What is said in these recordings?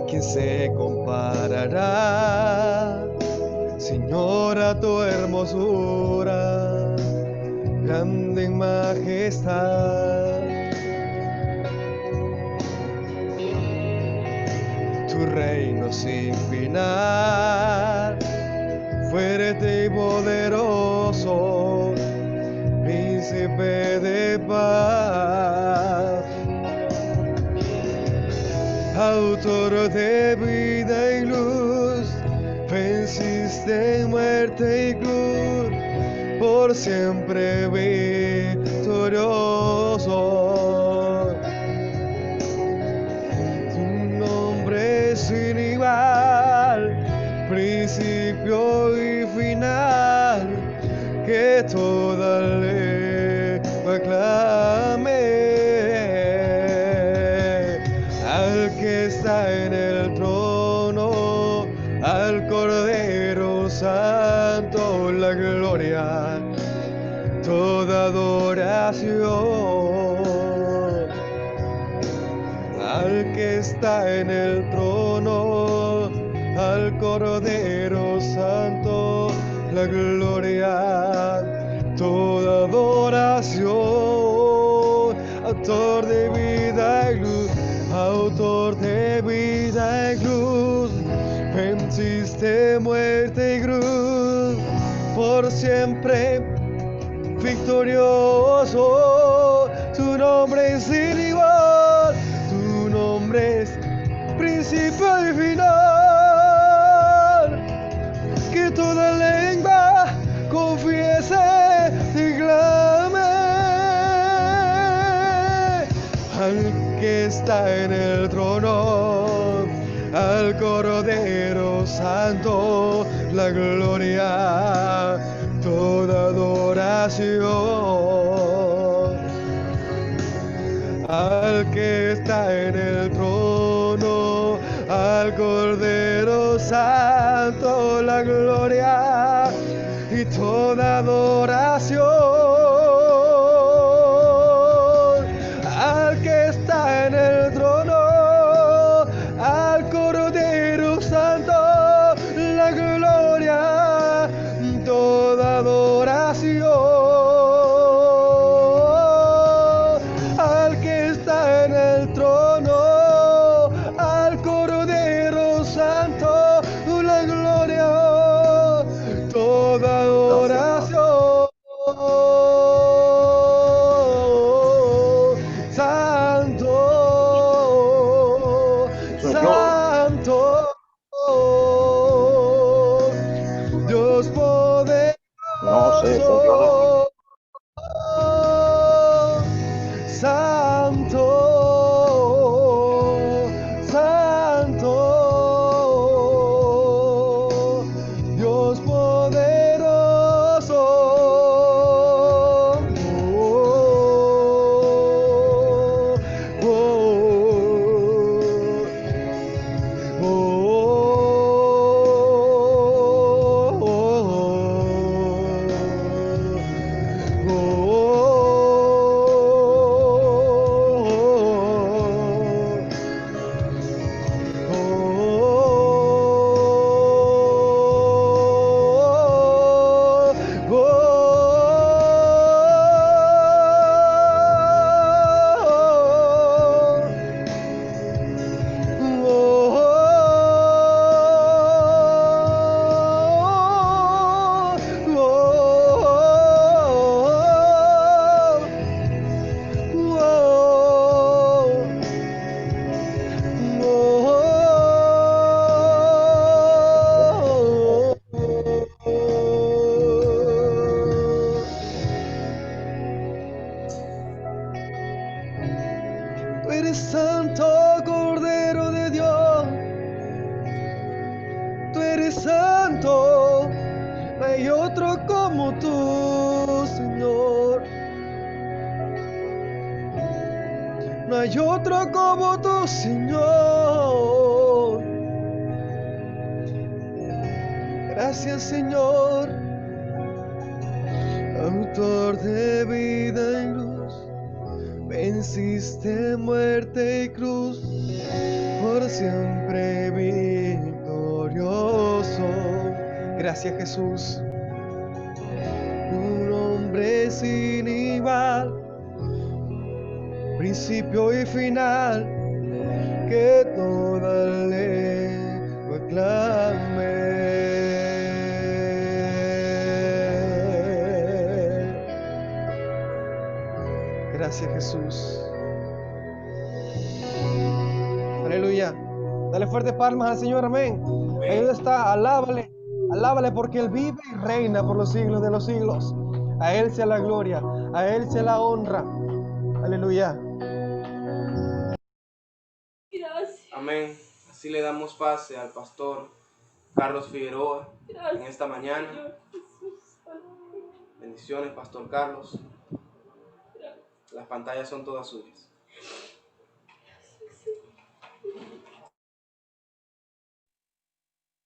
¿quién se comparará, Señor, a tu hermosura, grande en majestad? Tu reino sin final, fuerte y poderoso, príncipe de paz, autor de vida y luz, venciste en muerte y cruz, por siempre victorioso. Tu nombre sin igual, principio y final, que toda lengua clame al que está en el trono, al Cordero Santo, la gloria, toda adoración. Al que está en el trono, al Cordero Santo, la gloria, toda adoración. Autor de vida y luz, autor de vida y luz, venciste muerte y cruz, por siempre victorioso. Tu nombre es sin igual, tu nombre es principio y final, que toda lengua confiese y clame al que está en el trono, al Cordero Santo, la gloria, toda adoración. Al que está en el trono, al Cordero Santo, la gloria y toda adoración. Al que está en el trono, al Cordero Santo, la gloria, toda adoración. Al que está en el trono, al Cordero Santo, la gloria, toda adoración. Santo, Santo, Dios poderoso. No sé, funciona. Santo, Santo, Dios poderoso. Oh, oh, oh, Tú eres santo, Cordero de Dios. Tú eres santo, no hay otro como tú, Señor. No hay otro como tú, Señor. Gracias, Señor, autor de vida y luz, venciste muerte y cruz, por siempre victorioso. Gracias, Jesús. Tu nombre sin igual, principio y final, que toda lengua clame. Gracias, Jesús. Aleluya. Dale fuerte palmas al Señor, amén. Ahí donde está, alábale, alábale porque Él vive y reina por los siglos de los siglos. A Él sea la gloria, a Él sea la honra. Aleluya. Gracias. Amén. Así le damos pase al pastor Carlos Figueroa en esta mañana. Bendiciones, pastor Carlos. Las pantallas son todas suyas.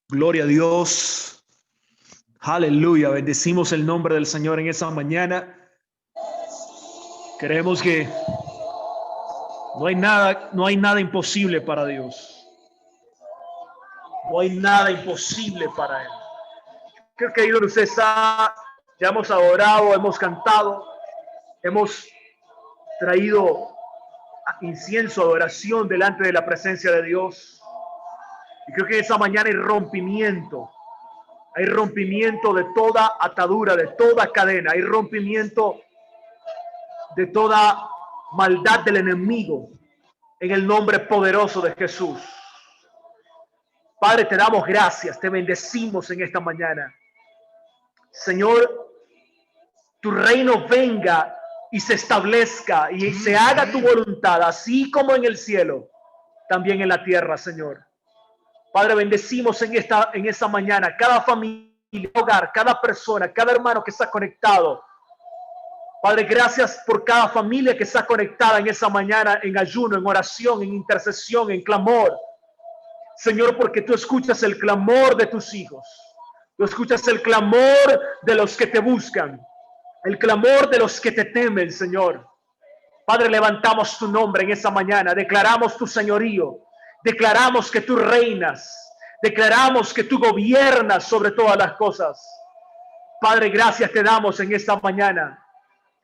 Gloria a Dios. Aleluya. Bendecimos el nombre del Señor en esa mañana. Creemos que no hay nada imposible para Dios. No hay nada imposible para Él. Creo que ahí donde usted está, ya hemos adorado, hemos cantado, hemos traído incienso, adoración delante de la presencia de Dios. Y creo que esa mañana hay rompimiento de toda atadura, de toda cadena, hay rompimiento de toda maldad del enemigo en el nombre poderoso de Jesús. Padre, te damos gracias, te bendecimos en esta mañana. Señor, tu reino venga y se establezca y se haga tu voluntad, así como en el cielo, también en la tierra, Señor. Padre, bendecimos en esta mañana cada familia, hogar, cada persona, cada hermano que está conectado. Padre, gracias por cada familia que está conectada en esa mañana, en ayuno, en oración, en intercesión, en clamor. Señor, porque tú escuchas el clamor de tus hijos. Tú escuchas el clamor de los que te buscan, el clamor de los que te temen, Señor. Padre, levantamos tu nombre en esa mañana, declaramos tu señorío, declaramos que tú reinas, declaramos que tú gobiernas sobre todas las cosas. Padre, gracias te damos en esta mañana.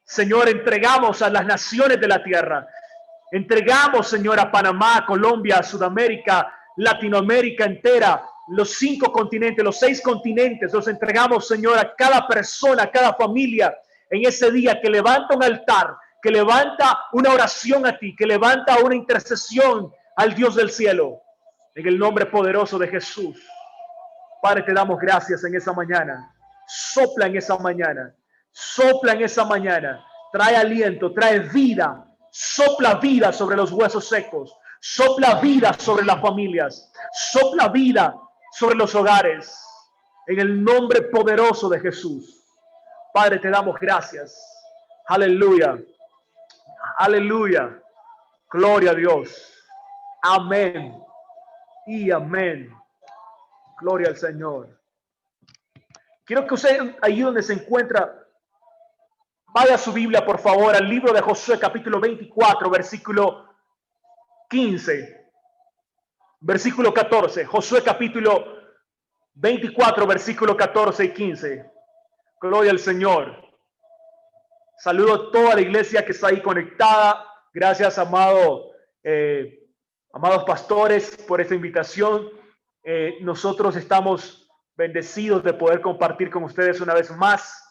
Señor, entregamos a las naciones de la tierra, entregamos, Señor, a Panamá, Colombia, Sudamérica, Latinoamérica entera, los 5 continentes, los 6 continentes, los entregamos, Señor, a cada persona, a cada familia en ese día que levanta un altar, que levanta una oración a ti, que levanta una intercesión al Dios del cielo, en el nombre poderoso de Jesús. Padre, te damos gracias en esa mañana. Sopla en esa mañana, sopla en esa mañana, trae aliento, trae vida, sopla vida sobre los huesos secos, sopla vida sobre las familias, sopla vida sobre los hogares, en el nombre poderoso de Jesús. Padre, te damos gracias. Aleluya, aleluya, gloria a Dios. Amén y amén. Gloria al Señor. Quiero que usted, ahí donde se encuentra, vaya a su Biblia, por favor, al libro de Josué, capítulo 24, versículo 15, versículo 14. Josué, capítulo 24, versículo 14 y 15. Gloria al Señor. Saludo a toda la iglesia que está ahí conectada. Gracias, amados pastores, por esta invitación. Nosotros estamos bendecidos de poder compartir con ustedes una vez más.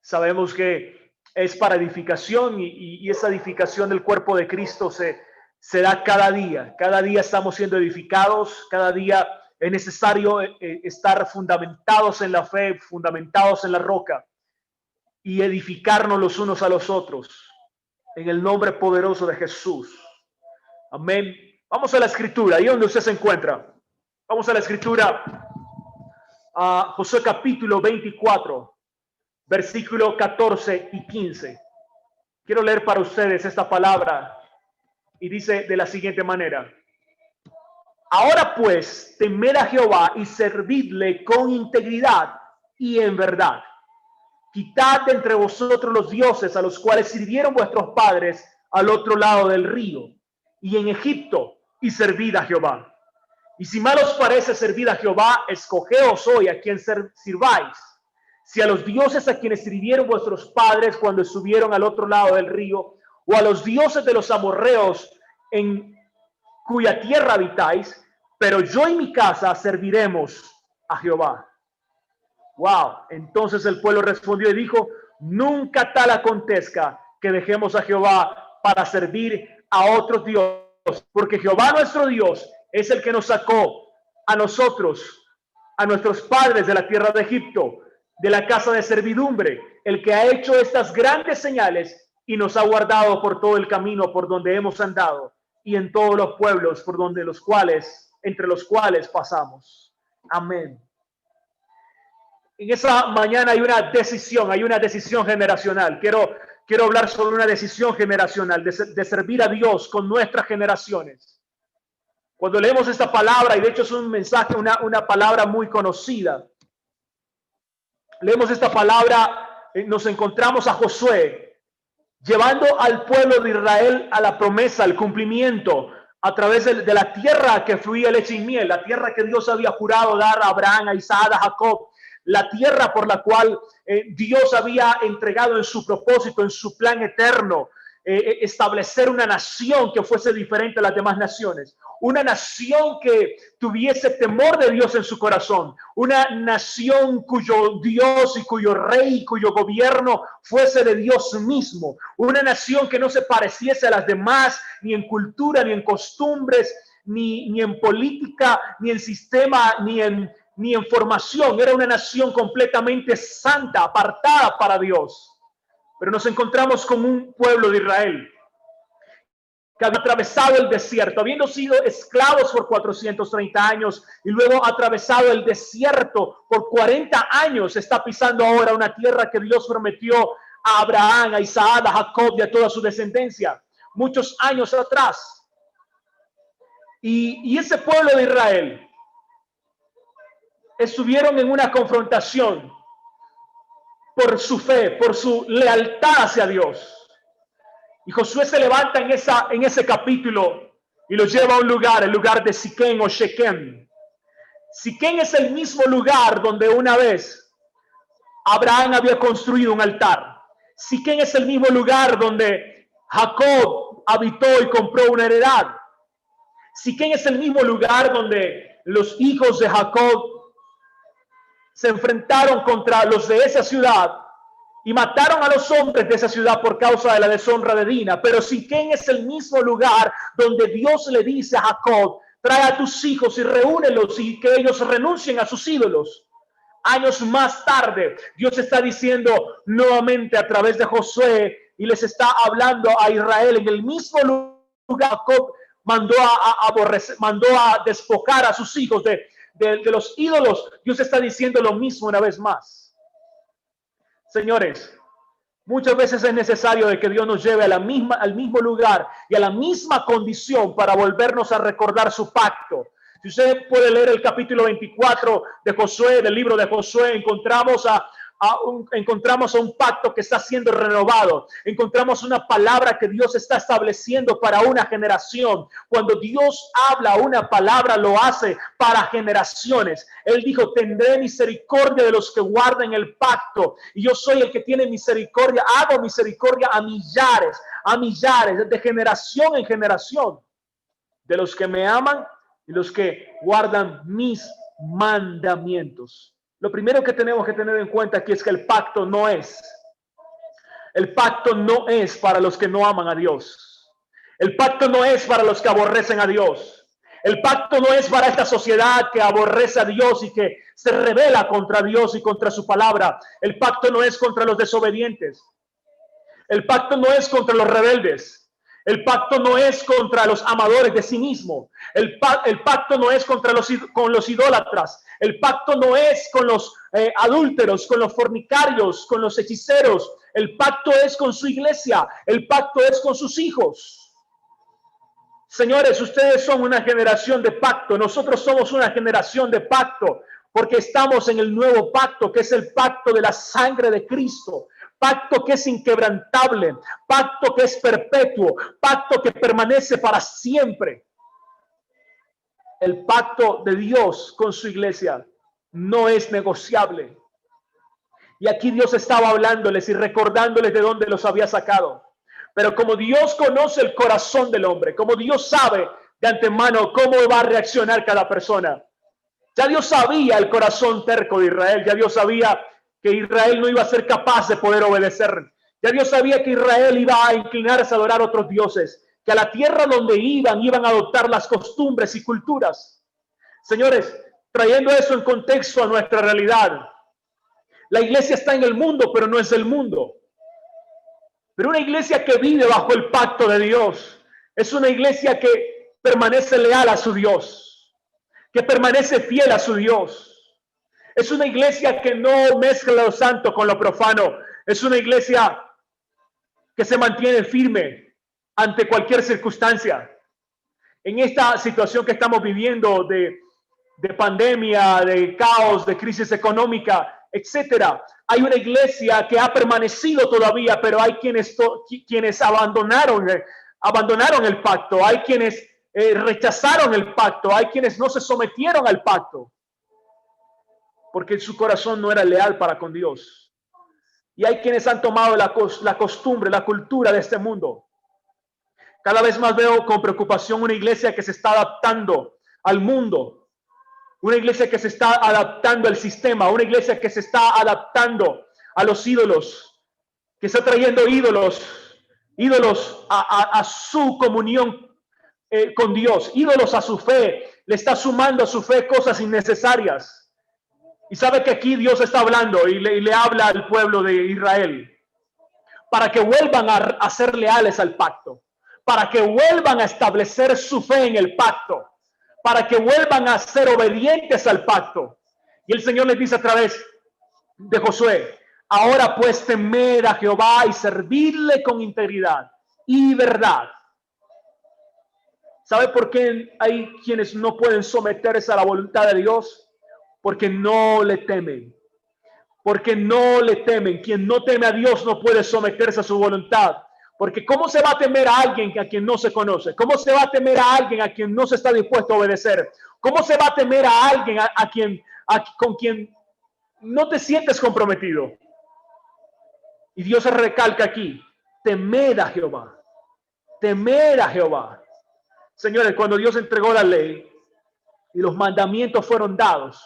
Sabemos que es para edificación y esa edificación del cuerpo de Cristo se da cada día. Cada día estamos siendo edificados, cada día es necesario estar fundamentados en la fe, fundamentados en la roca y edificarnos los unos a los otros en el nombre poderoso de Jesús. Amén. Vamos a la escritura, ahí donde usted se encuentra. Vamos a la escritura, a Josué capítulo 24, versículo 14 y 15. Quiero leer para ustedes esta palabra y dice de la siguiente manera: ahora pues, temed a Jehová y servidle con integridad y en verdad. Quitad de entre vosotros los dioses a los cuales sirvieron vuestros padres al otro lado del río, y en Egipto, y servid a Jehová. Y si mal os parece servir a Jehová, escogeos hoy a quien sirváis. Si a los dioses a quienes sirvieron vuestros padres cuando estuvieron al otro lado del río, o a los dioses de los amorreos en cuya tierra habitáis, pero yo y mi casa serviremos a Jehová. Wow. Entonces el pueblo respondió y dijo: nunca tal acontezca que dejemos a Jehová para servir a otros dioses, porque Jehová nuestro Dios es el que nos sacó a nosotros, a nuestros padres de la tierra de Egipto, de la casa de servidumbre, el que ha hecho estas grandes señales y nos ha guardado por todo el camino por donde hemos andado y en todos los pueblos por donde entre los cuales pasamos. Amén. En esa mañana hay una decisión generacional. Quiero hablar sobre una decisión generacional de servir a Dios con nuestras generaciones. Cuando leemos esta palabra, y de hecho es un mensaje, una palabra muy conocida, leemos esta palabra, nos encontramos a Josué llevando al pueblo de Israel a la promesa, al cumplimiento, a través de la tierra que fluía leche y miel, la tierra que Dios había jurado dar a Abraham, a Isaac, a Jacob, la tierra por la cual Dios había entregado en su propósito, en su plan eterno, establecer una nación que fuese diferente a las demás naciones, una nación que tuviese temor de Dios en su corazón, una nación cuyo Dios y cuyo rey y cuyo gobierno fuese de Dios mismo, una nación que no se pareciese a las demás, ni en cultura, ni en costumbres, ni en política, ni en sistema, ni en formación. Era una nación completamente santa, apartada para Dios. Pero nos encontramos con un pueblo de Israel que había atravesado el desierto, habiendo sido esclavos por 430 años y luego atravesado el desierto por 40 años, está pisando ahora una tierra que Dios prometió a Abraham, a Isaac, a Jacob y a toda su descendencia, muchos años atrás. Y ese pueblo de Israel estuvieron en una confrontación por su fe, por su lealtad hacia Dios. Y Josué se levanta en ese capítulo y lo lleva a un lugar, el lugar de Siquem o Shechem. Siquem es el mismo lugar donde una vez Abraham había construido un altar. Siquem es el mismo lugar donde Jacob habitó y compró una heredad. Siquem es el mismo lugar donde los hijos de Jacob se enfrentaron contra los de esa ciudad y mataron a los hombres de esa ciudad por causa de la deshonra de Dina. Pero Siquem es el mismo lugar donde Dios le dice a Jacob: trae a tus hijos y reúnelos y que ellos renuncien a sus ídolos. Años más tarde, Dios está diciendo nuevamente a través de Josué y les está hablando a Israel en el mismo lugar. Jacob mandó a despojar a sus hijos de los ídolos. Dios está diciendo lo mismo una vez más. Señores, muchas veces es necesario de que Dios nos lleve al mismo lugar y a la misma condición para volvernos a recordar su pacto. Si usted puede leer el capítulo 24 de Josué, del libro de Josué, encontramos a un pacto que está siendo renovado. Encontramos una palabra que Dios está estableciendo para una generación. Cuando Dios habla una palabra, lo hace para generaciones. Él dijo: tendré misericordia de los que guarden el pacto. Y yo soy el que tiene misericordia. Hago misericordia a millares, de generación en generación, de los que me aman y los que guardan mis mandamientos. Lo primero que tenemos que tener en cuenta aquí es que el pacto no es para los que no aman a Dios. El pacto no es para los que aborrecen a Dios. El pacto no es para esta sociedad que aborrece a Dios y que se rebela contra Dios y contra su palabra. El pacto no es contra los desobedientes. El pacto no es contra los rebeldes. El pacto no es contra los amadores de sí mismo. El pacto no es con los idólatras. El pacto no es con los adúlteros, con los fornicarios, con los hechiceros. El pacto es con su iglesia. El pacto es con sus hijos. Señores, ustedes son una generación de pacto. Nosotros somos una generación de pacto porque estamos en el nuevo pacto, que es el pacto de la sangre de Cristo. pacto que es inquebrantable, pacto que es perpetuo, pacto que permanece para siempre. El pacto de Dios con su iglesia no es negociable. Y aquí Dios estaba hablándoles y recordándoles de dónde los había sacado. Pero como Dios conoce el corazón del hombre, como Dios sabe de antemano cómo va a reaccionar cada persona, ya Dios sabía el corazón terco de Israel, ya Dios sabía que Israel no iba a ser capaz de poder obedecer. Ya Dios sabía que Israel iba a inclinarse a adorar a otros dioses, que a la tierra donde iban a adoptar las costumbres y culturas. Señores, trayendo eso en contexto a nuestra realidad, la iglesia está en el mundo, pero no es del mundo. Pero una iglesia que vive bajo el pacto de Dios es una iglesia que permanece leal a su Dios, que permanece fiel a su Dios. Es una iglesia que no mezcla lo santo con lo profano. Es una iglesia que se mantiene firme ante cualquier circunstancia. En esta situación que estamos viviendo de pandemia, de caos, de crisis económica, etcétera, hay una iglesia que ha permanecido todavía, pero hay quienes abandonaron el pacto, hay quienes rechazaron el pacto, hay quienes no se sometieron al pacto, porque su corazón no era leal para con Dios. Y hay quienes han tomado la costumbre, la cultura de este mundo. Cada vez más veo con preocupación una iglesia que se está adaptando al mundo, una iglesia que se está adaptando al sistema, una iglesia que se está adaptando a los ídolos, que está trayendo ídolos a su comunión con Dios, ídolos a su fe, le está sumando a su fe cosas innecesarias. Y sabe que aquí Dios está hablando y le habla al pueblo de Israel para que vuelvan a ser leales al pacto, para que vuelvan a establecer su fe en el pacto, para que vuelvan a ser obedientes al pacto. Y el Señor les dice a través de Josué: ahora pues temed a Jehová y servidle con integridad y verdad. ¿Sabe por qué hay quienes no pueden someterse a la voluntad de Dios? Porque no le temen. Porque no le temen. Quien no teme a Dios no puede someterse a su voluntad. Porque ¿cómo se va a temer a alguien a quien no se conoce? ¿Cómo se va a temer a alguien a quien no se está dispuesto a obedecer? ¿Cómo se va a temer a alguien con quien no te sientes comprometido? Y Dios se recalca aquí: temed a Jehová. Temed a Jehová. Señores, cuando Dios entregó la ley y los mandamientos fueron dados,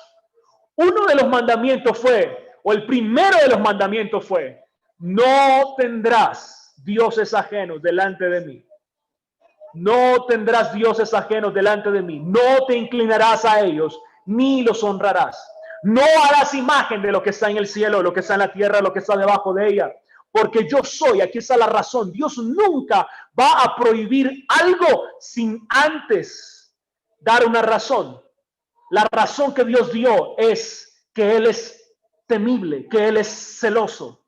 uno de los mandamientos fue, o el primero de los mandamientos fue: no tendrás dioses ajenos delante de mí. No tendrás dioses ajenos delante de mí. No te inclinarás a ellos, ni los honrarás. No harás imagen de lo que está en el cielo, lo que está en la tierra, lo que está debajo de ella. Porque yo soy, aquí está la razón. Dios nunca va a prohibir algo sin antes dar una razón. La razón que Dios dio es que Él es temible, que Él es celoso.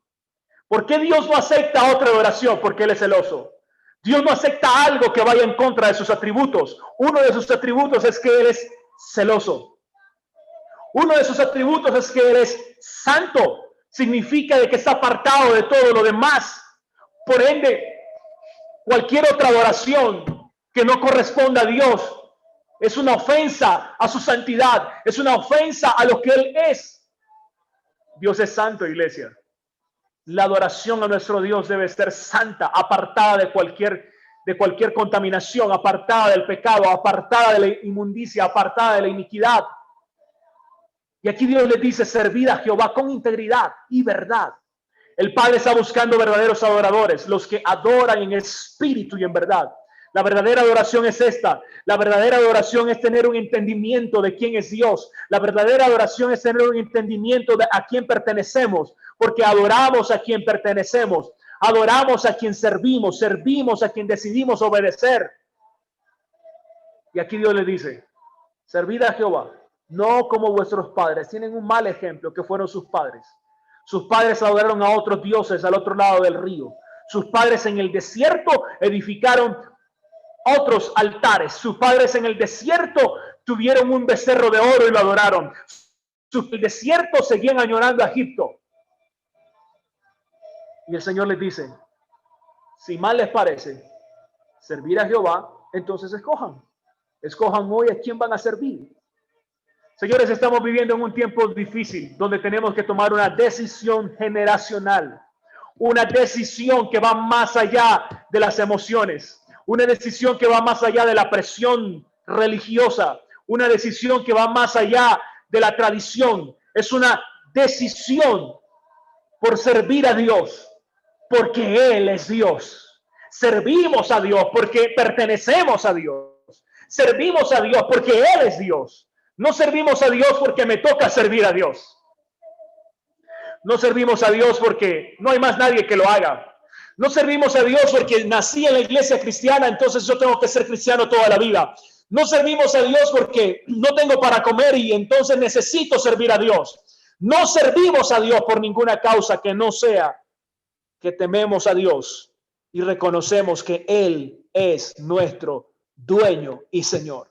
¿Por qué Dios no acepta otra adoración? Porque Él es celoso. Dios no acepta algo que vaya en contra de sus atributos. Uno de sus atributos es que Él es celoso. Uno de sus atributos es que Él es santo. Significa de que está apartado de todo lo demás. Por ende, cualquier otra adoración que no corresponda a Dios es una ofensa a su santidad, es una ofensa a lo que Él es. Dios es santo, iglesia. La adoración a nuestro Dios debe ser santa, apartada de cualquier contaminación, apartada del pecado, apartada de la inmundicia, apartada de la iniquidad. Y aquí Dios le dice: servid a Jehová con integridad y verdad. El Padre está buscando verdaderos adoradores, los que adoran en espíritu y en verdad. La verdadera adoración es esta. La verdadera adoración es tener un entendimiento de quién es Dios. La verdadera adoración es tener un entendimiento de a quién pertenecemos, porque adoramos a quien pertenecemos, adoramos a quien servimos, servimos a quien decidimos obedecer. Y aquí Dios le dice: servid a Jehová, no como vuestros padres. Tienen un mal ejemplo que fueron sus padres. Sus padres adoraron a otros dioses al otro lado del río. Sus padres en el desierto edificaron otros altares. Sus padres en el desierto tuvieron un becerro de oro y lo adoraron. En el desierto seguían añorando a Egipto. Y el Señor les dice, si mal les parece servir a Jehová, entonces escojan hoy a quién van a servir. Señores, estamos viviendo en un tiempo difícil donde tenemos que tomar una decisión generacional, una decisión que va más allá de las emociones, una decisión que va más allá de la presión religiosa, una decisión que va más allá de la tradición. Es una decisión por servir a Dios, porque Él es Dios. Servimos a Dios porque pertenecemos a Dios. Servimos a Dios porque Él es Dios. No servimos a Dios porque me toca servir a Dios. No servimos a Dios porque no hay más nadie que lo haga. No servimos a Dios porque nací en la iglesia cristiana, entonces yo tengo que ser cristiano toda la vida. No servimos a Dios porque no tengo para comer y entonces necesito servir a Dios. No servimos a Dios por ninguna causa que no sea que tememos a Dios y reconocemos que Él es nuestro dueño y Señor.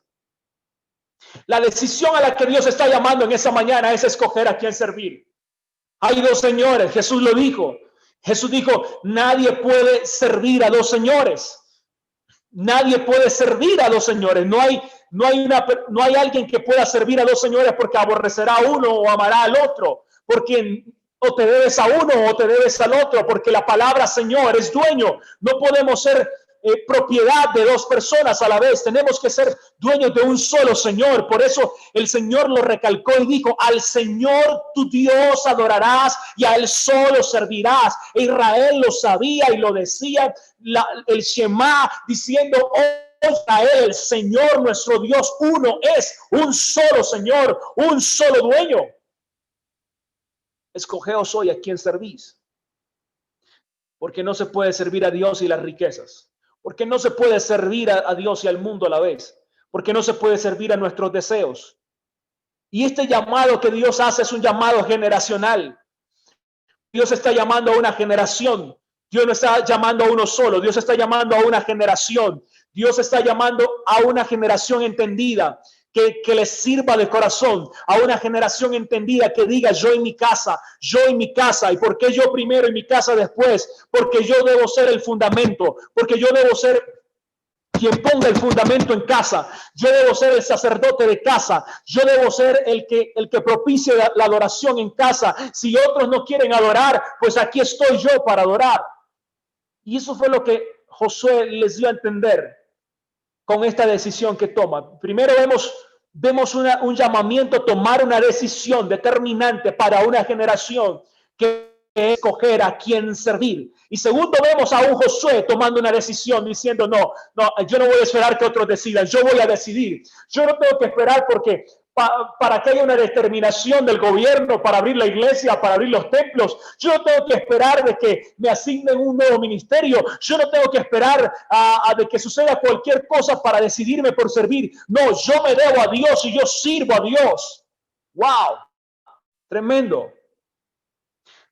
La decisión a la que Dios está llamando en esa mañana es escoger a quién servir. Hay dos señores, Jesús lo dijo. Jesús dijo, nadie puede servir a dos señores. Nadie puede servir a dos señores. No hay alguien que pueda servir a dos señores porque aborrecerá a uno o amará al otro. Porque o te debes a uno o te debes al otro. Porque la palabra Señor es dueño. No podemos ser propiedad de dos personas a la vez. Tenemos que ser dueños de un solo Señor. Por eso el Señor lo recalcó y dijo, al Señor tu Dios adorarás y a Él solo servirás. Israel lo sabía y lo decía el Shema diciendo, oh Israel, el Señor nuestro Dios uno es, un solo Señor, un solo dueño. Escogeos hoy a quién servís. Porque no se puede servir a Dios y las riquezas. Porque no se puede servir a Dios y al mundo a la vez. Porque no se puede servir a nuestros deseos. Y este llamado que Dios hace es un llamado generacional. Dios está llamando a una generación. Dios no está llamando a uno solo. Dios está llamando a una generación. Dios está llamando a una generación entendida. Que les sirva de corazón, a una generación entendida que diga yo y mi casa. ¿Y por qué yo primero y mi casa después? Porque yo debo ser el fundamento, porque yo debo ser quien ponga el fundamento en casa. Yo debo ser el sacerdote de casa. Yo debo ser el que propicie la adoración en casa. Si otros no quieren adorar, pues aquí estoy yo para adorar. Y eso fue lo que Josué les dio a entender con esta decisión que toma. Primero vemos un llamamiento a tomar una decisión determinante para una generación que es escoger a quién servir. Y segundo, vemos a un Josué tomando una decisión diciendo, no, yo no voy a esperar que otros decidan, yo voy a decidir. Yo no tengo que esperar porque para que haya una determinación del gobierno para abrir la iglesia, para abrir los templos. Yo no tengo que esperar de que me asignen un nuevo ministerio. Yo no tengo que esperar de que suceda cualquier cosa para decidirme por servir. No, yo me debo a Dios y yo sirvo a Dios. ¡Wow! Tremendo.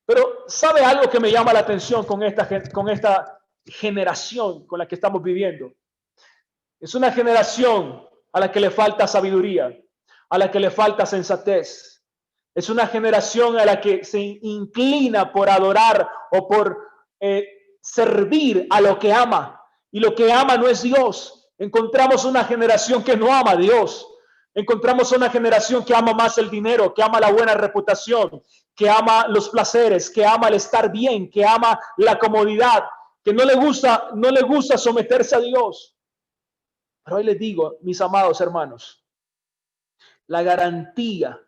Pero ¿sabe algo que me llama la atención con esta generación con la que estamos viviendo? Es una generación a la que le falta sabiduría, a la que le falta sensatez. Es una generación a la que se inclina por adorar o por servir a lo que ama. Y lo que ama no es Dios. Encontramos una generación que no ama a Dios. Encontramos una generación que ama más el dinero, que ama la buena reputación, que ama los placeres, que ama el estar bien, que ama la comodidad, que no le gusta someterse a Dios. Pero hoy les digo, mis amados hermanos, la garantía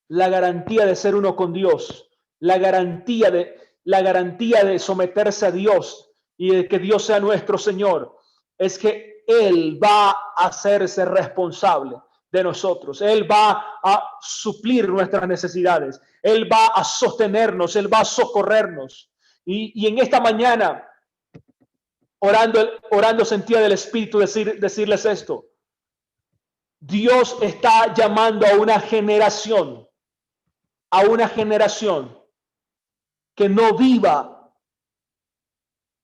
de ser uno con Dios, la garantía de someterse a Dios y de que Dios sea nuestro Señor, es que Él va a hacerse responsable de nosotros. Él va a suplir nuestras necesidades. Él va a sostenernos. Él va a socorrernos. Y en esta mañana, orando sentía del Espíritu decirles esto. Dios está llamando a una generación que no viva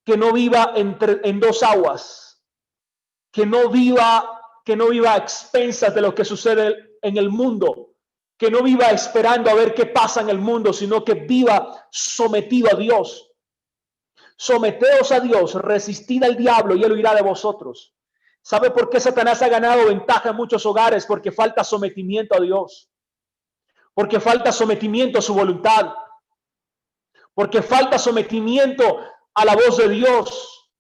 en dos aguas, que no viva a expensas de lo que sucede en el mundo, que no viva esperando a ver qué pasa en el mundo, sino que viva sometido a Dios. Someteos a Dios, resistid al diablo y él huirá de vosotros. ¿Sabe por qué Satanás ha ganado ventaja en muchos hogares? Porque falta sometimiento a Dios. Porque falta sometimiento a su voluntad. Porque falta sometimiento a la voz de Dios.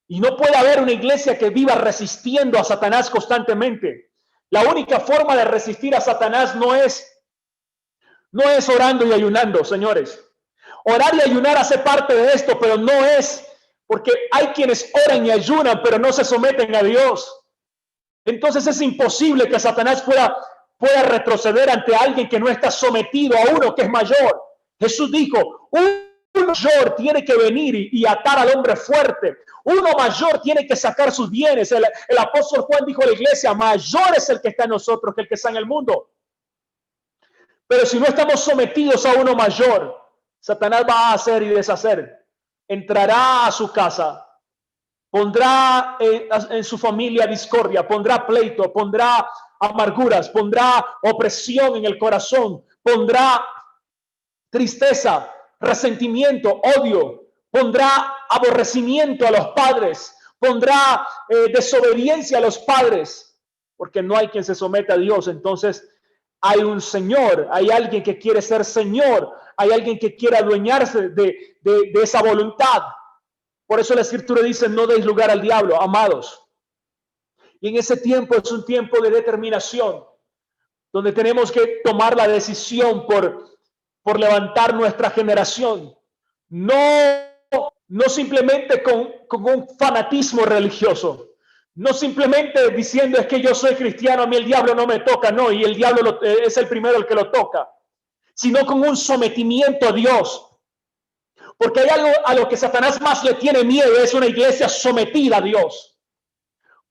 Y no puede haber una iglesia que viva resistiendo a Satanás constantemente. La única forma de resistir a Satanás no es orando y ayunando, señores. Orar y ayunar hace parte de esto, pero no es, porque hay quienes oran y ayunan, pero no se someten a Dios. Entonces es imposible que Satanás pueda retroceder ante alguien que no está sometido a uno que es mayor. Jesús dijo, un mayor tiene que venir y atar al hombre fuerte. Uno mayor tiene que sacar sus bienes. El apóstol Juan dijo a la iglesia, mayor es el que está en nosotros que el que está en el mundo. Pero si no estamos sometidos a uno mayor, Satanás va a hacer y deshacer. Entrará a su casa, pondrá en su familia discordia, pondrá pleito, pondrá amarguras, pondrá opresión en el corazón, pondrá tristeza, resentimiento, odio, pondrá aborrecimiento a los padres, pondrá desobediencia a los padres, porque no hay quien se someta a Dios. Entonces hay un Señor, hay alguien que quiere ser Señor, hay alguien que quiere adueñarse de esa voluntad. Por eso la Escritura dice, no deis lugar al diablo, amados. Y en ese tiempo es un tiempo de determinación, donde tenemos que tomar la decisión por levantar nuestra generación. No simplemente con un fanatismo religioso. No simplemente diciendo es que yo soy cristiano, a mí el diablo no me toca, no, y el diablo es el primero el que lo toca, sino con un sometimiento a Dios. Porque hay algo a lo que Satanás más le tiene miedo, es una iglesia sometida a Dios.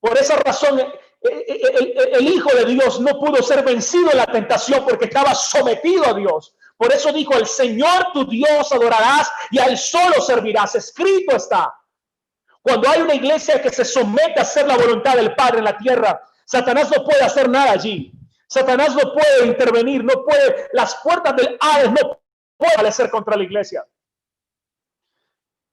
Por esa razón, el Hijo de Dios no pudo ser vencido en la tentación porque estaba sometido a Dios. Por eso dijo, el Señor tu Dios adorarás y a él solo servirás. Escrito está. Cuando hay una iglesia que se somete a hacer la voluntad del Padre en la tierra, Satanás no puede hacer nada allí. Satanás no puede intervenir, no puede, las puertas del Hades no pueden prevalecer contra la iglesia.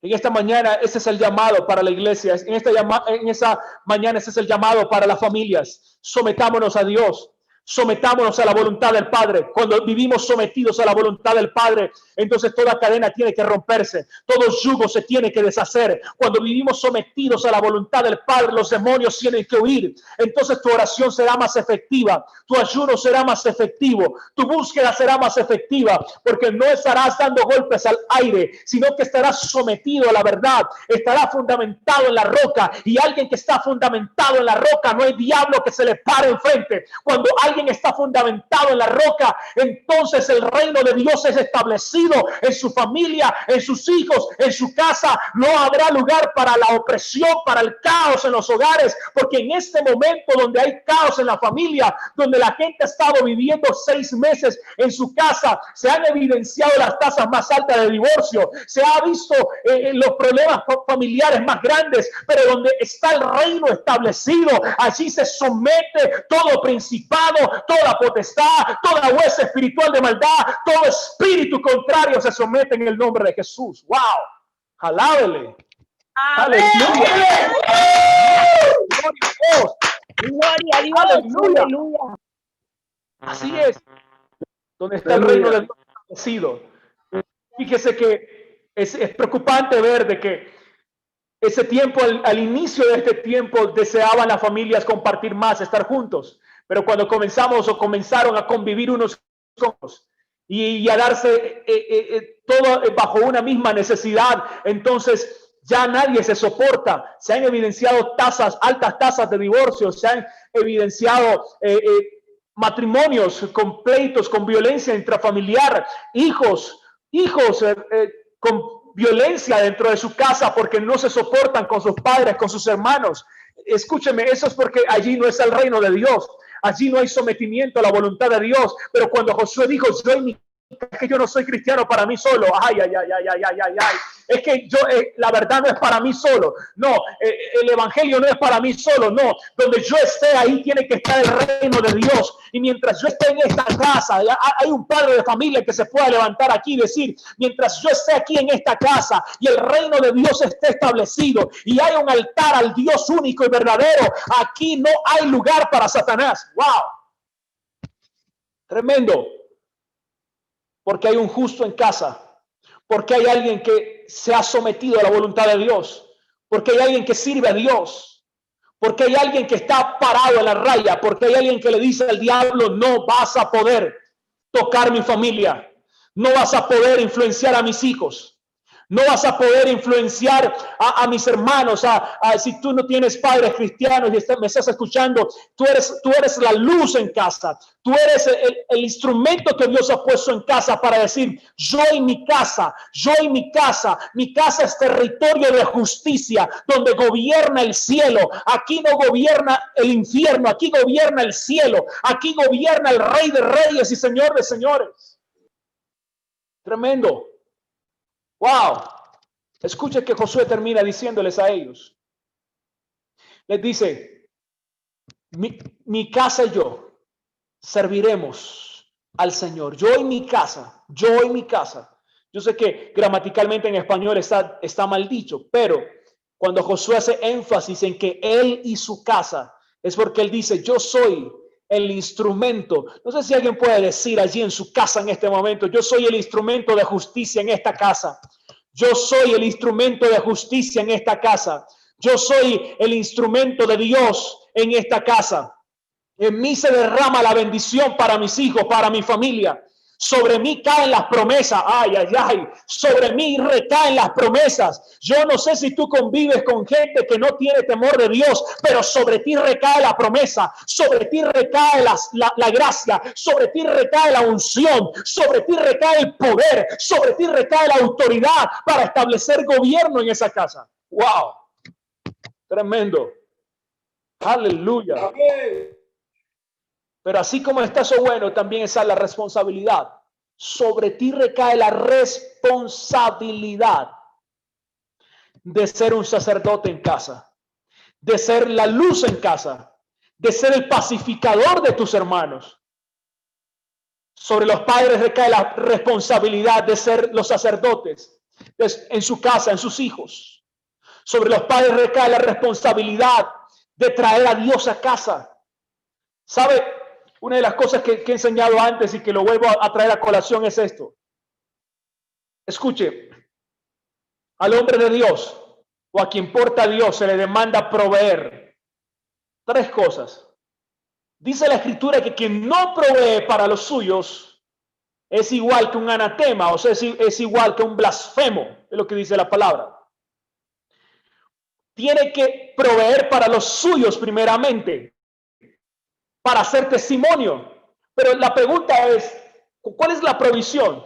En esta mañana ese es el llamado para la iglesia. En esa mañana ese es el llamado para las familias. Sometámonos a Dios. Sometámonos a la voluntad del Padre. Cuando vivimos sometidos a la voluntad del Padre, entonces toda cadena tiene que romperse, todo yugo se tiene que deshacer. Cuando vivimos sometidos a la voluntad del Padre, los demonios tienen que huir. Entonces tu oración será más efectiva, tu ayuno será más efectivo, tu búsqueda será más efectiva, porque no estarás dando golpes al aire, sino que estarás sometido a la verdad, estarás fundamentado en la roca, y alguien que está fundamentado en la roca, no hay diablo que se le pare enfrente. Cuando alguien está fundamentado en la roca, entonces el reino de Dios es establecido en su familia, en sus hijos, en su casa. No habrá lugar para la opresión, para el caos en los hogares, porque en este momento donde hay caos en la familia, donde la gente ha estado viviendo 6 meses en su casa, se han evidenciado las tasas más altas de divorcio, se ha visto los problemas familiares más grandes, pero donde está el reino establecido, allí se somete todo principado, toda potestad, toda huesa espiritual de maldad, todo espíritu contrario se somete en el nombre de Jesús. ¡Wow! ¡Alábele! ¡Aleluya! ¡Gloria a Dios! ¡Aleluya! ¡Aleluya! Así es. Donde está el reino de Dios establecido. Fíjese que es preocupante ver de que ese tiempo, al inicio de este tiempo, deseaban las familias compartir más, estar juntos. Pero cuando comenzaron a convivir unos con otros y a darse todo bajo una misma necesidad, entonces ya nadie se soporta. Se han evidenciado altas tasas de divorcio, se han evidenciado matrimonios con pleitos, con violencia intrafamiliar, hijos con violencia dentro de su casa porque no se soportan con sus padres, con sus hermanos. Escúcheme, eso es porque allí no es el reino de Dios. Allí no hay sometimiento a la voluntad de Dios. Pero cuando Josué dijo, que yo no soy cristiano para mí solo. Ay. Es que la verdad no es para mí solo. No, el evangelio no es para mí solo. No, donde yo esté, ahí tiene que estar el reino de Dios. Y mientras yo esté en esta casa, hay un padre de familia que se pueda levantar aquí y decir, mientras yo esté aquí en esta casa y el reino de Dios esté establecido y hay un altar al Dios único y verdadero, aquí no hay lugar para Satanás. ¡Wow! Tremendo. Porque hay un justo en casa. Porque hay alguien que se ha sometido a la voluntad de Dios. Porque hay alguien que sirve a Dios. Porque hay alguien que está parado en la raya. Porque hay alguien que le dice al diablo, no vas a poder tocar mi familia. No vas a poder influenciar a mis hijos. No vas a poder influenciar a mis hermanos. Si tú no tienes padres cristianos y me estás escuchando, tú eres la luz en casa. Tú eres el instrumento que Dios ha puesto en casa para decir, yo y mi casa es territorio de justicia, donde gobierna el cielo. Aquí no gobierna el infierno, aquí gobierna el cielo. Aquí gobierna el Rey de Reyes y Señor de Señores. Tremendo. Wow. Escuche que Josué termina diciéndoles a ellos. Les dice, mi casa y yo serviremos al Señor. Yo y mi casa. Yo sé que gramaticalmente en español está mal dicho, pero cuando Josué hace énfasis en que él y su casa, es porque él dice, yo soy el instrumento. No sé si alguien puede decir allí en su casa en este momento, yo soy el instrumento de justicia en esta casa. Yo soy el instrumento de justicia en esta casa. Yo soy el instrumento de Dios en esta casa. En mí se derrama la bendición para mis hijos, para mi familia. Sobre mí caen las promesas. Ay, ay, ay. Sobre mí recaen las promesas. Yo no sé si tú convives con gente que no tiene temor de Dios, pero sobre ti recae la promesa. Sobre ti recae la gracia. Sobre ti recae la unción. Sobre ti recae el poder. Sobre ti recae la autoridad para establecer gobierno en esa casa. ¡Wow! Tremendo. Aleluya. Pero así como está eso bueno, también está la responsabilidad. Sobre ti recae la responsabilidad de ser un sacerdote en casa, de ser la luz en casa, de ser el pacificador de tus hermanos. Sobre los padres recae la responsabilidad de ser los sacerdotes en su casa, en sus hijos. Sobre los padres recae la responsabilidad de traer a Dios a casa. ¿Sabe? Una de las cosas que he enseñado antes y que lo vuelvo a traer a colación es esto. Escuche, al hombre de Dios o a quien porta a Dios se le demanda proveer 3 cosas. Dice la Escritura que quien no provee para los suyos es igual que un anatema, o sea, es igual que un blasfemo, es lo que dice la palabra. Tiene que proveer para los suyos primeramente, para hacer testimonio. Pero la pregunta es, ¿cuál es la provisión?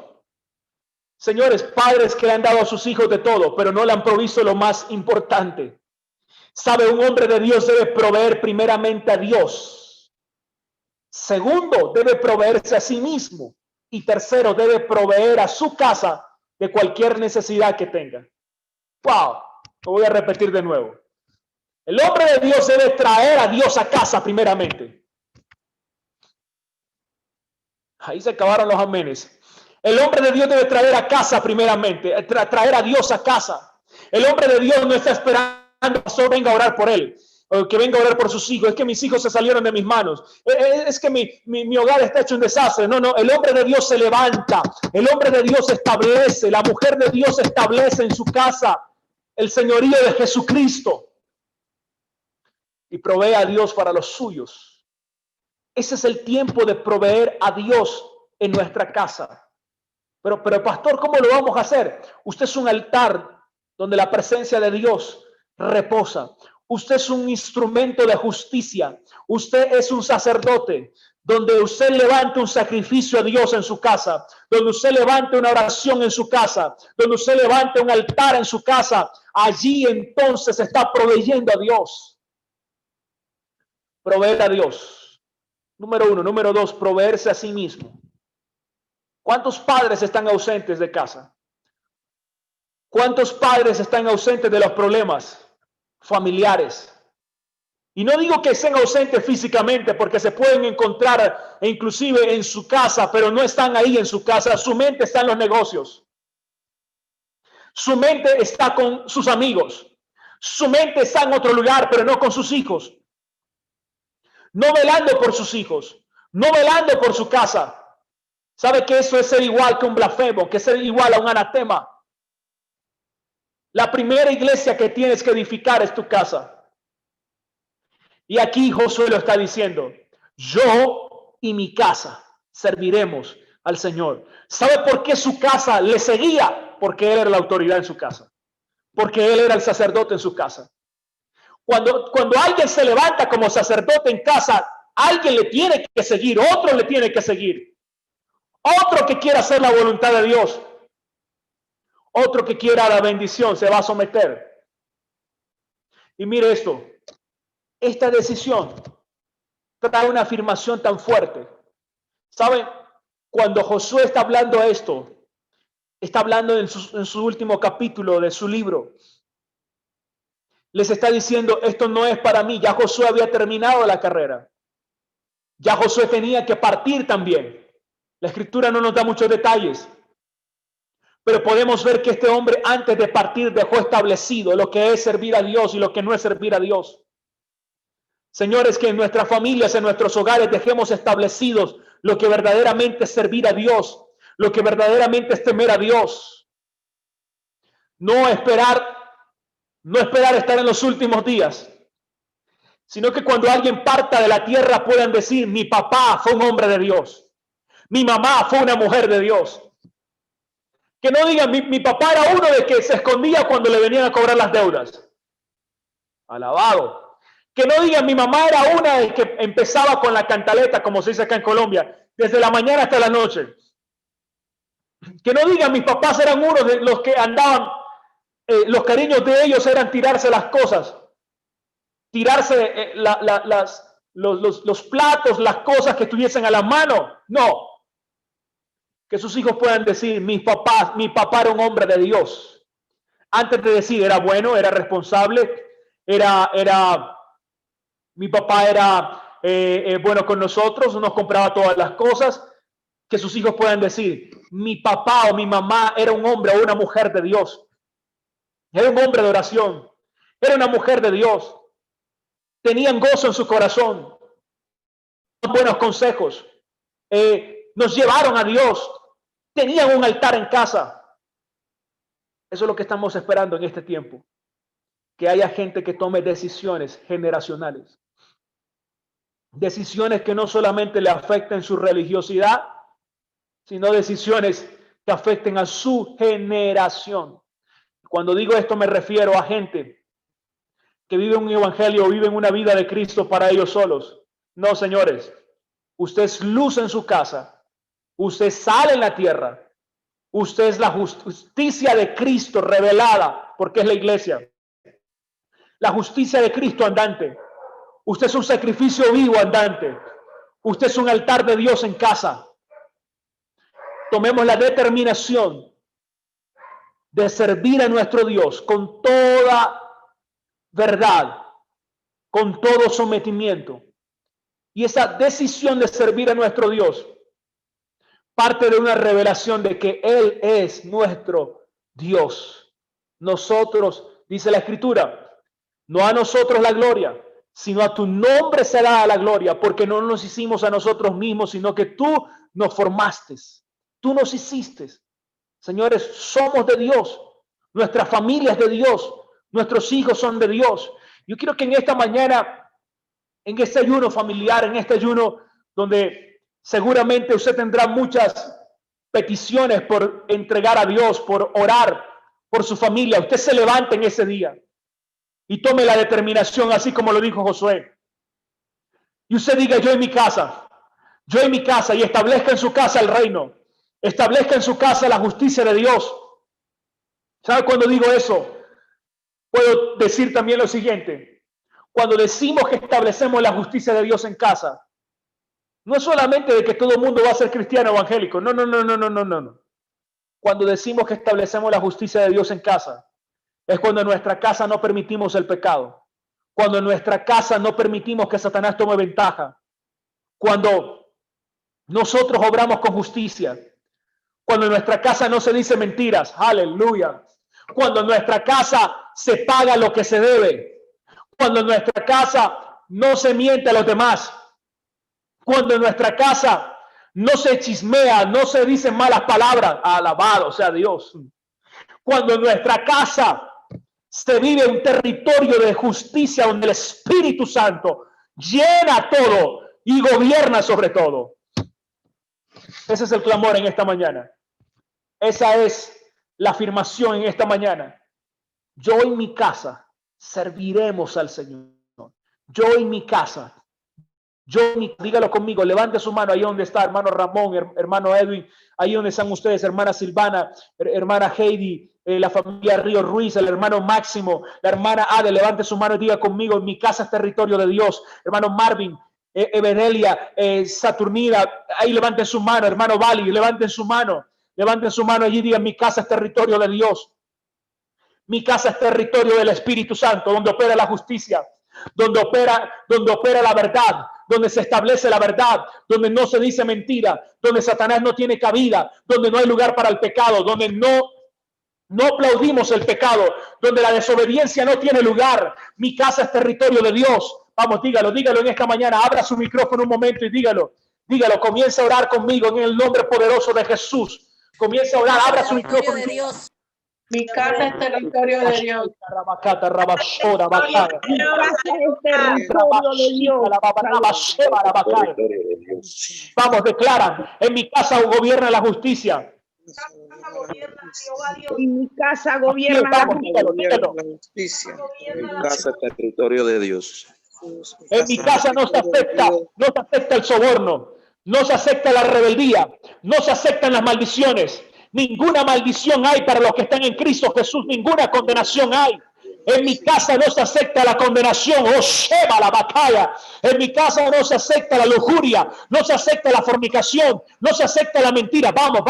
Señores, padres que le han dado a sus hijos de todo, pero no le han provisto lo más importante. ¿Sabe? Un hombre de Dios debe proveer primeramente a Dios. Segundo, debe proveerse a sí mismo. Y tercero, debe proveer a su casa de cualquier necesidad que tenga. ¡Wow! Lo voy a repetir de nuevo. El hombre de Dios debe traer a Dios a casa primeramente. Ahí se acabaron los amenes. El hombre de Dios debe traer a casa primeramente, traer a Dios a casa. El hombre de Dios no está esperando que el pastor venga a orar por él, o que venga a orar por sus hijos. Es que mis hijos se salieron de mis manos. Es que mi hogar está hecho un desastre. No, el hombre de Dios se levanta. El hombre de Dios establece. La mujer de Dios establece en su casa el señorío de Jesucristo. Y provee a Dios para los suyos. Ese es el tiempo de proveer a Dios en nuestra casa. Pero pastor, ¿cómo lo vamos a hacer? Usted es un altar donde la presencia de Dios reposa. Usted es un instrumento de justicia. Usted es un sacerdote donde usted levante un sacrificio a Dios en su casa, donde usted levante una oración en su casa, donde usted levante un altar en su casa. Allí entonces está proveyendo a Dios. Proveer a Dios. Número 1. Número 2, proveerse a sí mismo. ¿Cuántos padres están ausentes de casa? ¿Cuántos padres están ausentes de los problemas familiares? Y no digo que estén ausentes físicamente, porque se pueden encontrar inclusive en su casa, pero no están ahí en su casa. Su mente está en los negocios. Su mente está con sus amigos. Su mente está en otro lugar, pero no con sus hijos. No velando por sus hijos. No velando por su casa. ¿Sabe que eso es ser igual que un blasfemo? Que es ser igual a un anatema. La primera iglesia que tienes que edificar es tu casa. Y aquí Josué lo está diciendo: yo y mi casa serviremos al Señor. ¿Sabe por qué su casa le seguía? Porque él era la autoridad en su casa. Porque él era el sacerdote en su casa. Cuando alguien se levanta como sacerdote en casa, alguien le tiene que seguir, otro le tiene que seguir. Otro que quiera hacer la voluntad de Dios. Otro que quiera la bendición se va a someter. Y mire esto. Esta decisión trae una afirmación tan fuerte. ¿Saben? Cuando Josué está hablando esto, está hablando en su último capítulo de su libro. Les está diciendo, esto no es para mí. Ya Josué había terminado la carrera. Ya Josué tenía que partir también. La escritura no nos da muchos detalles. Pero podemos ver que este hombre antes de partir dejó establecido lo que es servir a Dios y lo que no es servir a Dios. Señores, que en nuestras familias, en nuestros hogares dejemos establecidos lo que verdaderamente es servir a Dios, lo que verdaderamente es temer a Dios. No esperar estar en los últimos días, sino que cuando alguien parta de la tierra puedan decir, mi papá fue un hombre de Dios, mi mamá fue una mujer de Dios. Que no digan, mi papá era uno de que se escondía cuando le venían a cobrar las deudas. Alabado. Que no digan, mi mamá era una de que empezaba con la cantaleta, como se dice acá en Colombia, desde la mañana hasta la noche. Que no digan, mis papás eran unos de los que andaban, los cariños de ellos eran tirarse las cosas, tirarse los platos, las cosas que estuviesen a la mano. No. Que sus hijos puedan decir, mi papá era un hombre de Dios. Antes de decir, era bueno, era responsable, mi papá era bueno con nosotros, nos compraba todas las cosas. Que sus hijos puedan decir, mi papá o mi mamá era un hombre o una mujer de Dios. Era un hombre de oración. Era una mujer de Dios. Tenían gozo en su corazón. Buenos consejos. Nos llevaron a Dios. Tenían un altar en casa. Eso es lo que estamos esperando en este tiempo. Que haya gente que tome decisiones generacionales. Decisiones que no solamente le afecten su religiosidad, sino decisiones que afecten a su generación. Cuando digo esto me refiero a gente que vive un evangelio, vive una vida de Cristo para ellos solos. No, señores. Usted es luz en su casa. Usted sale en la tierra. Usted es la justicia de Cristo revelada, porque es la iglesia. La justicia de Cristo andante. Usted es un sacrificio vivo andante. Usted es un altar de Dios en casa. Tomemos la determinación de servir a nuestro Dios con toda verdad, con todo sometimiento. Y esa decisión de servir a nuestro Dios parte de una revelación de que Él es nuestro Dios. Nosotros, dice la Escritura, no a nosotros la gloria, sino a tu nombre será la gloria, porque no nos hicimos a nosotros mismos, sino que tú nos formaste, tú nos hiciste. Señores, somos de Dios, nuestra familia es de Dios, nuestros hijos son de Dios. Yo quiero que en esta mañana, en este ayuno familiar, en este ayuno donde seguramente usted tendrá muchas peticiones por entregar a Dios, por orar por su familia, usted se levante en ese día y tome la determinación, así como lo dijo Josué. Y usted diga, yo en mi casa, y establezca en su casa el reino, establezca en su casa la justicia de Dios. ¿Sabe cuando digo eso? Puedo decir también lo siguiente. Cuando decimos que establecemos la justicia de Dios en casa, no es solamente de que todo el mundo va a ser cristiano evangélico. No. Cuando decimos que establecemos la justicia de Dios en casa, es cuando en nuestra casa no permitimos el pecado. Cuando en nuestra casa no permitimos que Satanás tome ventaja. Cuando nosotros obramos con justicia. Cuando en nuestra casa no se dice mentiras. Aleluya. Cuando en nuestra casa se paga lo que se debe. Cuando en nuestra casa no se miente a los demás. Cuando en nuestra casa no se chismea, no se dicen malas palabras. Alabado sea Dios. Cuando en nuestra casa se vive un territorio de justicia donde el Espíritu Santo llena todo y gobierna sobre todo. Ese es el clamor en esta mañana. Esa es la afirmación en esta mañana. Yo en mi casa serviremos al Señor. Yo en mi casa. Dígalo conmigo, levante su mano ahí donde está, hermano Ramón, hermano Edwin, ahí donde están ustedes, hermana Silvana, hermana Heidi, la familia Río Ruiz, el hermano Máximo, la hermana Ade, levante su mano y diga conmigo, en mi casa es territorio de Dios. Hermano Marvin, Ebenelia, Saturnida, ahí levanten su mano. Hermano Vali, levanten su mano allí y digan, mi casa es territorio de Dios. Mi casa es territorio del Espíritu Santo, donde opera la justicia, donde opera la verdad, donde se establece la verdad, donde no se dice mentira, donde Satanás no tiene cabida, donde no hay lugar para el pecado, donde no aplaudimos el pecado, donde la desobediencia no tiene lugar. Mi casa es territorio de Dios. Vamos, dígalo en esta mañana. Abra su micrófono un momento y dígalo. Comienza a orar conmigo en el nombre poderoso de Jesús. Comienza a orar, abra su micrófono. Mi casa es territorio de Dios. Vamos, declaran, en mi casa gobierna la justicia. En mi casa gobierna la justicia. En mi casa es territorio de Dios. En mi casa no se acepta el soborno, no se acepta la rebeldía, no se aceptan las maldiciones. Ninguna maldición hay para los que están en Cristo Jesús, ninguna condenación hay. En mi casa no se acepta la condenación, oh Sheba, la batalla. En mi casa no se acepta la lujuria, no se acepta la fornicación, no se acepta la mentira. Vamos,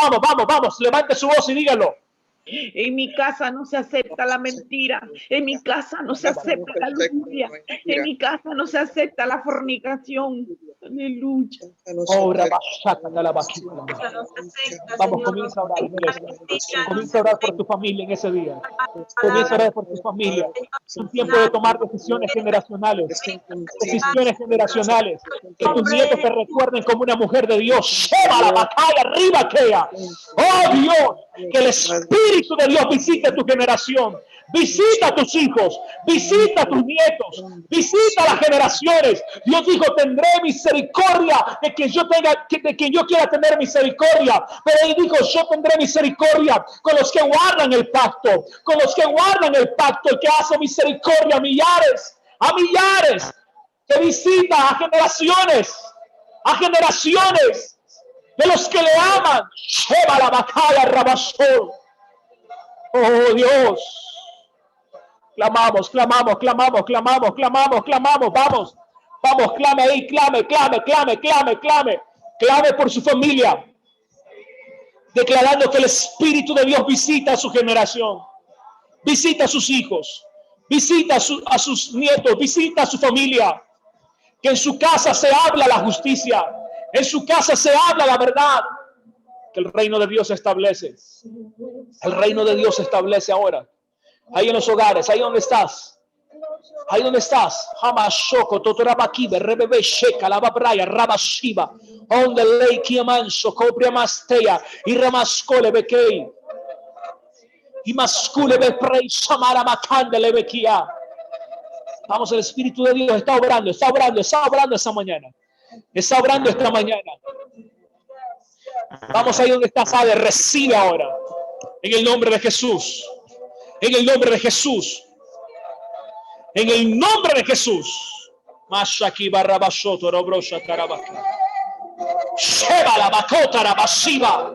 levante su voz y dígalo. En mi casa no se acepta la mentira. En mi casa no se acepta la lujuria. En mi casa no se acepta la fornicación. Aleluya. Vamos, comienza a orar. Comienza a orar por tu familia en ese día. Comienza a orar por tu familia. Es un tiempo de tomar decisiones generacionales. Que tus nietos te recuerden como una mujer de Dios. Lleva la batalla arriba, Kea. Oh Dios, que el Espíritu de Dios visite tu generación. Visita a tus hijos, visita a tus nietos, visita a las generaciones. Dios dijo, tendré misericordia de quien yo quiera tener misericordia. Pero Él dijo, yo tendré misericordia con los que guardan el pacto, el que hace misericordia a millares, que visita a generaciones de los que le aman. Lleva la batalla, Rabasol. Oh Dios. Clamamos. Vamos, clame ahí, clame por su familia. Declarando que el Espíritu de Dios visita a su generación, visita a sus hijos, visita a sus nietos, visita a su familia. Que en su casa se habla la justicia, en su casa se habla la verdad. Que el reino de Dios se establece. El reino de Dios se establece ahora. Ahí en los hogares, ahí donde estás. Hamashoko, Totorabakibe, Rebebe Sheka, Lababraya, Rabashiva, on the lake Yamanso, Cobria Mastea, y Ramascole Bekei, y Mascule Beprei, Samara Macande Lebekia. Vamos, el Espíritu de Dios está obrando esta mañana. Vamos ahí donde estás, Ade, recibe ahora. En el nombre de Jesús. En el nombre de Jesús. Mashaki Barrabashoto, Robrosha Karabaka. Sheba la Bakota, Rabashiva.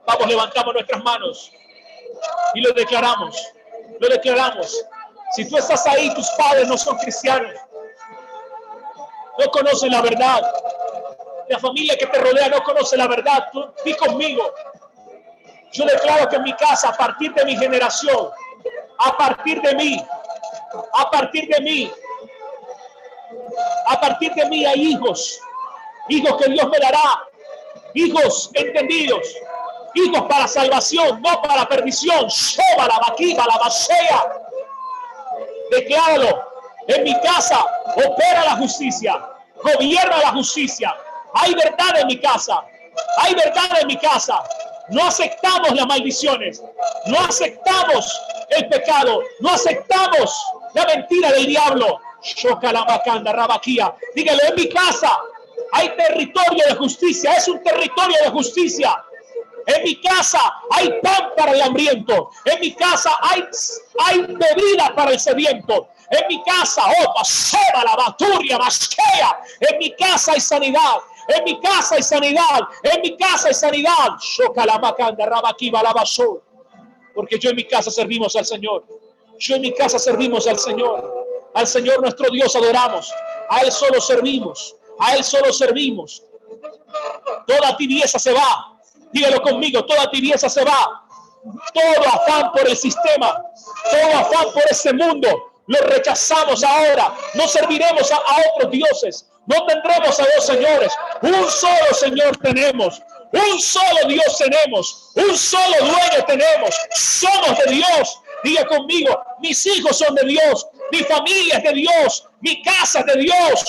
Vamos, levantamos nuestras manos y lo declaramos. Si tú estás ahí, tus padres no son cristianos, no conocen la verdad. La familia que te rodea no conoce la verdad. Tú di conmigo. Yo declaro que en mi casa, a partir de mi generación, a partir de mí, A partir de mí hay hijos que Dios me dará, hijos entendidos, hijos para salvación, no para perdición. Soba la vaquiva, la basea. Decláralo. En mi casa opera la justicia, gobierna la justicia. Hay verdad en mi casa, hay verdad en mi casa. No aceptamos las maldiciones, no aceptamos el pecado, no aceptamos la mentira del diablo. Shokalabakanda, Rabaquía. Dígalo, en mi casa hay territorio de justicia, es un territorio de justicia. En mi casa hay pan para el hambriento. En mi casa hay bebida para el sediento. En mi casa, pasora la baturia, masquea. En mi casa hay sanidad. En mi casa hay sanidad. En mi casa hay sanidad. Shokalabakanda, Rabaquiba, la basura. Porque yo en mi casa servimos al Señor. Yo en mi casa servimos al Señor. Al Señor nuestro Dios adoramos. A Él solo servimos. A Él solo servimos. Toda tibieza se va. Dígalo conmigo, toda tibieza se va. Todo afán por el sistema, todo afán por este mundo, lo rechazamos ahora. No serviremos a otros dioses. No tendremos a dos señores. Un solo Señor tenemos. Un solo Dios tenemos. Un solo dueño tenemos. Somos de Dios. Diga conmigo, mis hijos son de Dios. Mi familia es de Dios. Mi casa es de Dios.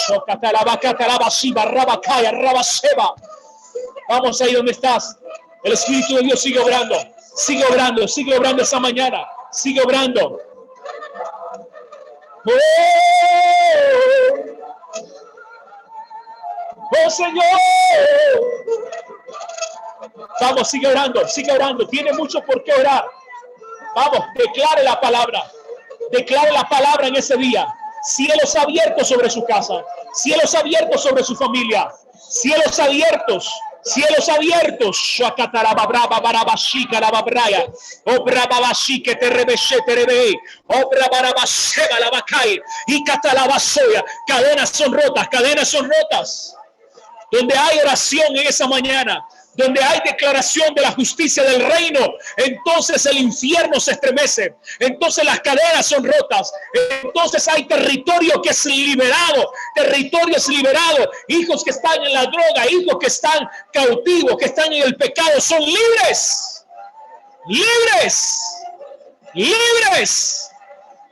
Vamos ahí donde estás. El Espíritu de Dios sigue obrando. Sigue obrando. Sigue obrando esa mañana. Sigue obrando. Oh Señor. Vamos, sigue orando. Sigue orando. Tiene mucho por qué orar. Vamos, declare la palabra. Declare la palabra en ese día. Cielos abiertos sobre su casa. Cielos abiertos sobre su familia. Cielos abiertos. Cielos abiertos. Shakataraba brava barabashika la babraya. Obra babashike te rebeshe te rebe. Obra barabasheba la bacay. Y catalabasoya. Cadenas son rotas. Cadenas son rotas. Donde hay oración en esa mañana, donde hay declaración de la justicia del reino, entonces el infierno se estremece, entonces las cadenas son rotas, entonces hay territorio que es liberado, hijos que están en la droga, hijos que están cautivos, que están en el pecado, son libres, libres, libres,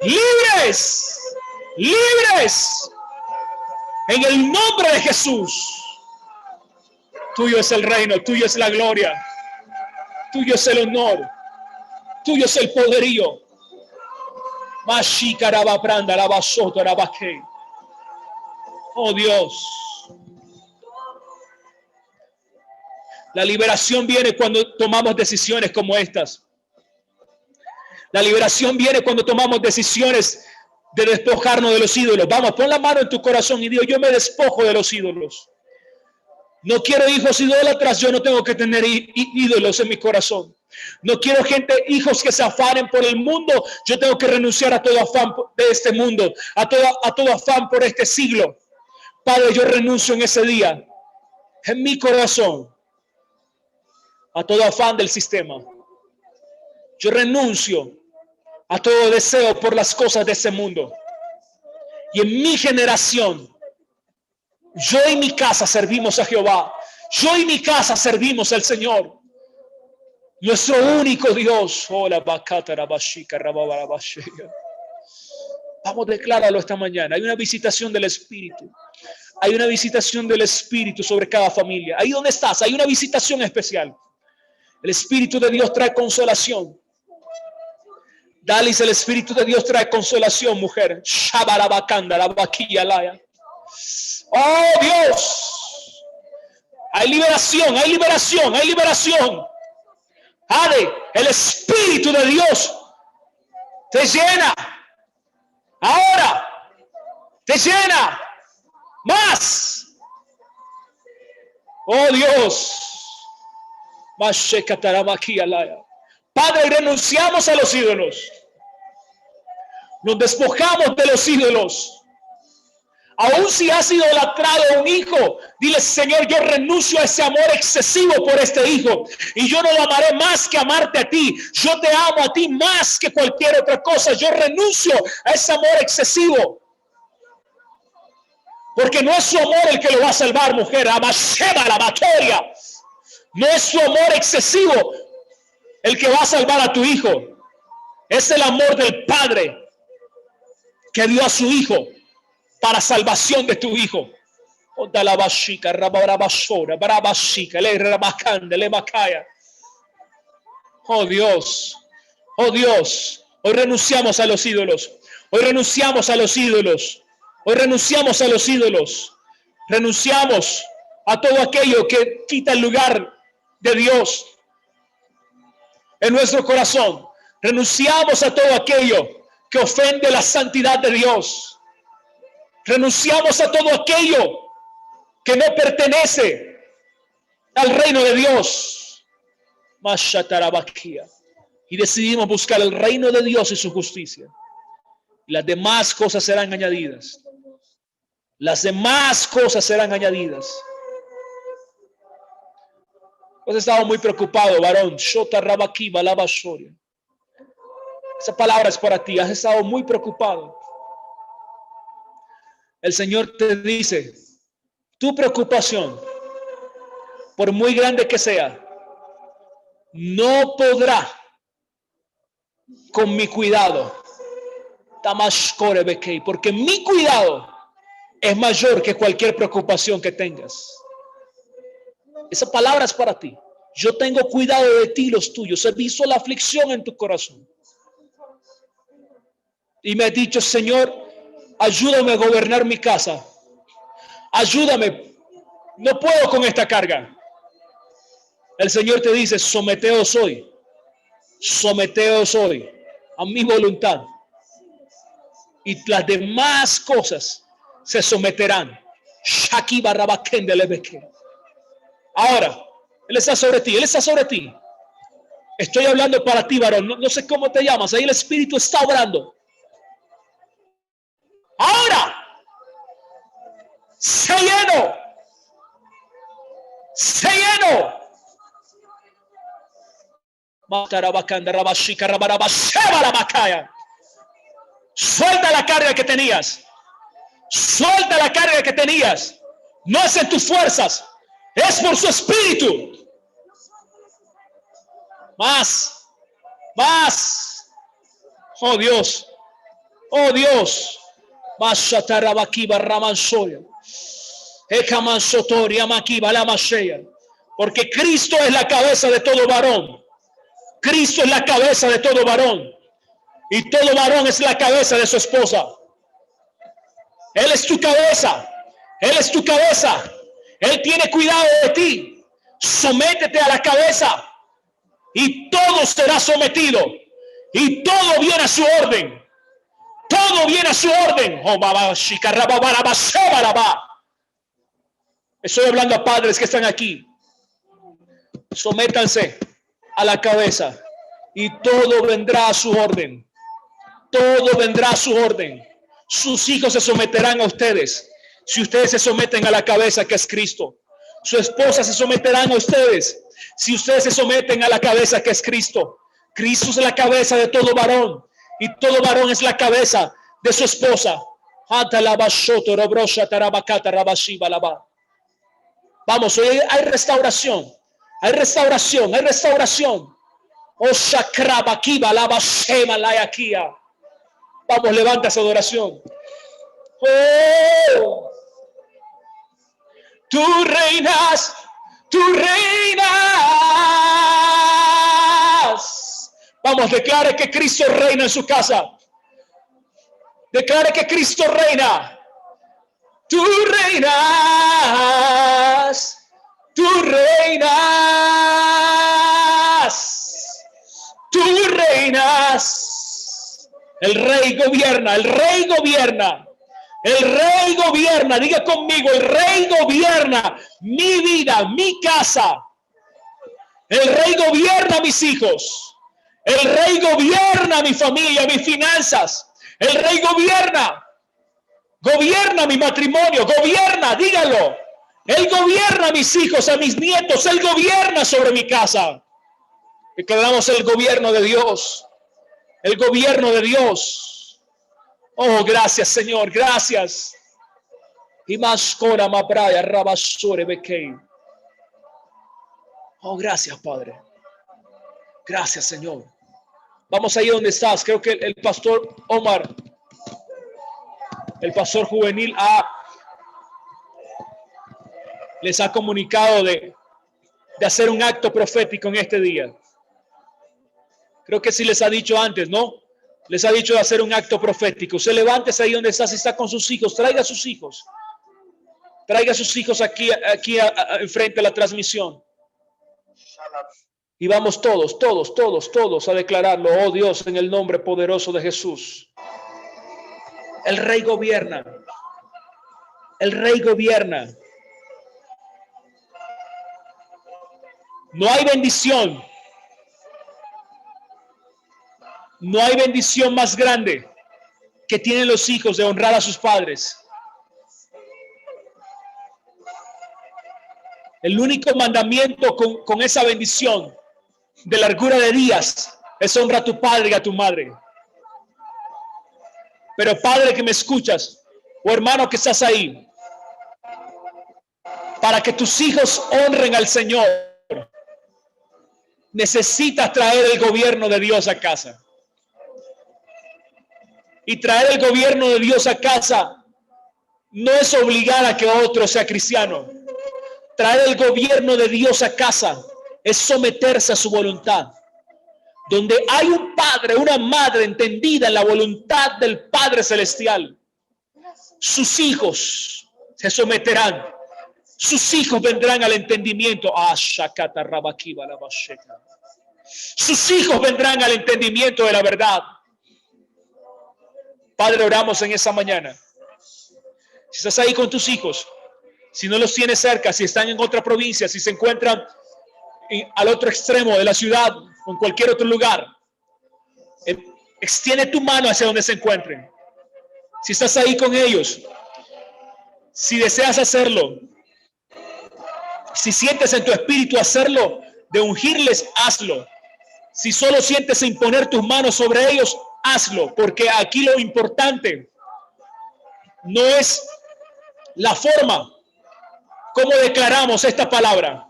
libres, libres, en el nombre de Jesús. Tuyo es el reino, tuyo es la gloria, tuyo es el honor, tuyo es el poderío. Oh Dios. La liberación viene cuando tomamos decisiones como estas. La liberación viene cuando tomamos decisiones de despojarnos de los ídolos. Vamos, pon la mano en tu corazón y digo, yo me despojo de los ídolos. No quiero hijos idólatras, yo no tengo que tener ídolos en mi corazón. No quiero hijos que se afanen por el mundo, yo tengo que renunciar a todo afán de este mundo, a todo afán por este siglo. Padre, yo renuncio en ese día, en mi corazón, a todo afán del sistema. Yo renuncio a todo deseo por las cosas de ese mundo. Y en mi generación, yo y mi casa servimos a Jehová. Yo y mi casa servimos al Señor. Nuestro único Dios. Vamos, decláralo esta mañana. Hay una visitación del Espíritu. Hay una visitación del Espíritu sobre cada familia. Ahí donde estás, hay una visitación especial. El Espíritu de Dios trae consolación. Dalis, el Espíritu de Dios trae consolación, mujer. Shabarabakanda, la vaquilla laya. Oh Dios, hay liberación, hay liberación, hay liberación. Ade, el Espíritu de Dios te llena. Ahora te llena más. Oh Dios. Padre, renunciamos a los ídolos. Nos despojamos de los ídolos. Aún si has idolatrado a un hijo, dile: Señor, yo renuncio a ese amor excesivo por este hijo y yo no lo amaré más que amarte a ti. Yo te amo a ti más que cualquier otra cosa. Yo renuncio a ese amor excesivo, porque no es su amor el que lo va a salvar, mujer. Amasheba la materia. No es su amor excesivo el que va a salvar a tu hijo. Es el amor del Padre que dio a su hijo para salvación de tu hijo. Oh Dios, oh Dios, hoy renunciamos a los ídolos. Hoy renunciamos a los ídolos. Hoy renunciamos a los ídolos. Renunciamos a todo aquello que quita el lugar de Dios en nuestro corazón. Renunciamos a todo aquello que ofende la santidad de Dios. Renunciamos a todo aquello que no pertenece al reino de Dios. Y decidimos buscar el reino de Dios y su justicia. Las demás cosas serán añadidas. Las demás cosas serán añadidas. Has estado muy preocupado, varón. Esa palabra es para ti. Has estado muy preocupado. El Señor te dice: tu preocupación, por muy grande que sea, no podrá con mi cuidado. Porque mi cuidado es mayor que cualquier preocupación que tengas. Esa palabra es para ti. Yo tengo cuidado de ti y los tuyos. He visto la aflicción en tu corazón. Y me he dicho: Señor, ayúdame a gobernar mi casa. Ayúdame. No puedo con esta carga. El Señor te dice: someteos hoy. Someteos hoy a mi voluntad. Y las demás cosas se someterán. Ahora, Él está sobre ti. Él está sobre ti. Estoy hablando para ti, varón. No sé cómo te llamas. Ahí el Espíritu está obrando. Ahora, sé lleno. Sé lleno. Suelta la carga que tenías. Suelta la carga que tenías. No es en tus fuerzas, es por su Espíritu. Más. Más. Oh Dios. Oh Dios. Porque Cristo es la cabeza de todo varón. Cristo es la cabeza de todo varón. Y todo varón es la cabeza de su esposa. Él es tu cabeza. Él es tu cabeza. Él tiene cuidado de ti. Sométete a la cabeza y todo será sometido. Y todo viene a su orden. Todo viene a su orden. Estoy hablando a padres que están aquí. Sométanse a la cabeza y todo vendrá a su orden. Todo vendrá a su orden. Sus hijos se someterán a ustedes si ustedes se someten a la cabeza que es Cristo. Su esposa se someterán a ustedes si ustedes se someten a la cabeza que es Cristo. Cristo es la cabeza de todo varón y todo varón es la cabeza de su esposa. Vamos, hoy hay restauración. Hay restauración, hay restauración. Vamos, levanta esa adoración. Oh, tú reinas, tú reinas. Vamos, declare que Cristo reina en su casa. Declare que Cristo reina. Tú reinas. Tú reinas. Tú reinas. El Rey gobierna. El Rey gobierna. El Rey gobierna. Diga conmigo, el Rey gobierna mi vida, mi casa. El Rey gobierna mis hijos. El Rey gobierna mi familia, mis finanzas. El Rey gobierna. Gobierna mi matrimonio, gobierna, dígalo. Él gobierna a mis hijos, a mis nietos, Él gobierna sobre mi casa. Declaramos el gobierno de Dios, el gobierno de Dios. Oh, gracias, Señor, gracias. Y más cora mabraya rabasore bekei. Oh, gracias, Padre. Gracias, Señor. Vamos ahí donde estás. Creo que el pastor Omar, el pastor juvenil, les ha comunicado de hacer un acto profético en este día. Creo que sí les ha dicho antes, ¿no? Les ha dicho de hacer un acto profético. Usted levántese ahí donde está, si está con sus hijos, traiga a sus hijos. Traiga a sus hijos aquí enfrente a la transmisión. Y vamos todos a declararlo. Oh Dios, en el nombre poderoso de Jesús. El Rey gobierna. El Rey gobierna. No hay bendición. No hay bendición más grande que tienen los hijos de honrar a sus padres. El único mandamiento con esa bendición de largura de días es honra a tu padre y a tu madre. Pero padre que me escuchas, o hermano que estás ahí, para que tus hijos honren al Señor, necesitas traer el gobierno de Dios a casa. Y traer el gobierno de Dios a casa no es obligar a que otro sea cristiano. Traer el gobierno de Dios a casa es someterse a su voluntad. Donde hay un padre, una madre entendida en la voluntad del Padre Celestial, sus hijos se someterán. Sus hijos vendrán al entendimiento. Sus hijos vendrán al entendimiento de la verdad. Padre, oramos en esa mañana. Si estás ahí con tus hijos, si no los tienes cerca, si están en otra provincia, si se encuentran al otro extremo de la ciudad o en cualquier otro lugar, extiende tu mano hacia donde se encuentren. Si estás ahí con ellos, si deseas hacerlo, si sientes en tu espíritu hacerlo, de ungirles, hazlo. Si solo sientes imponer tus manos sobre ellos, hazlo, porque aquí lo importante no es la forma como declaramos esta palabra,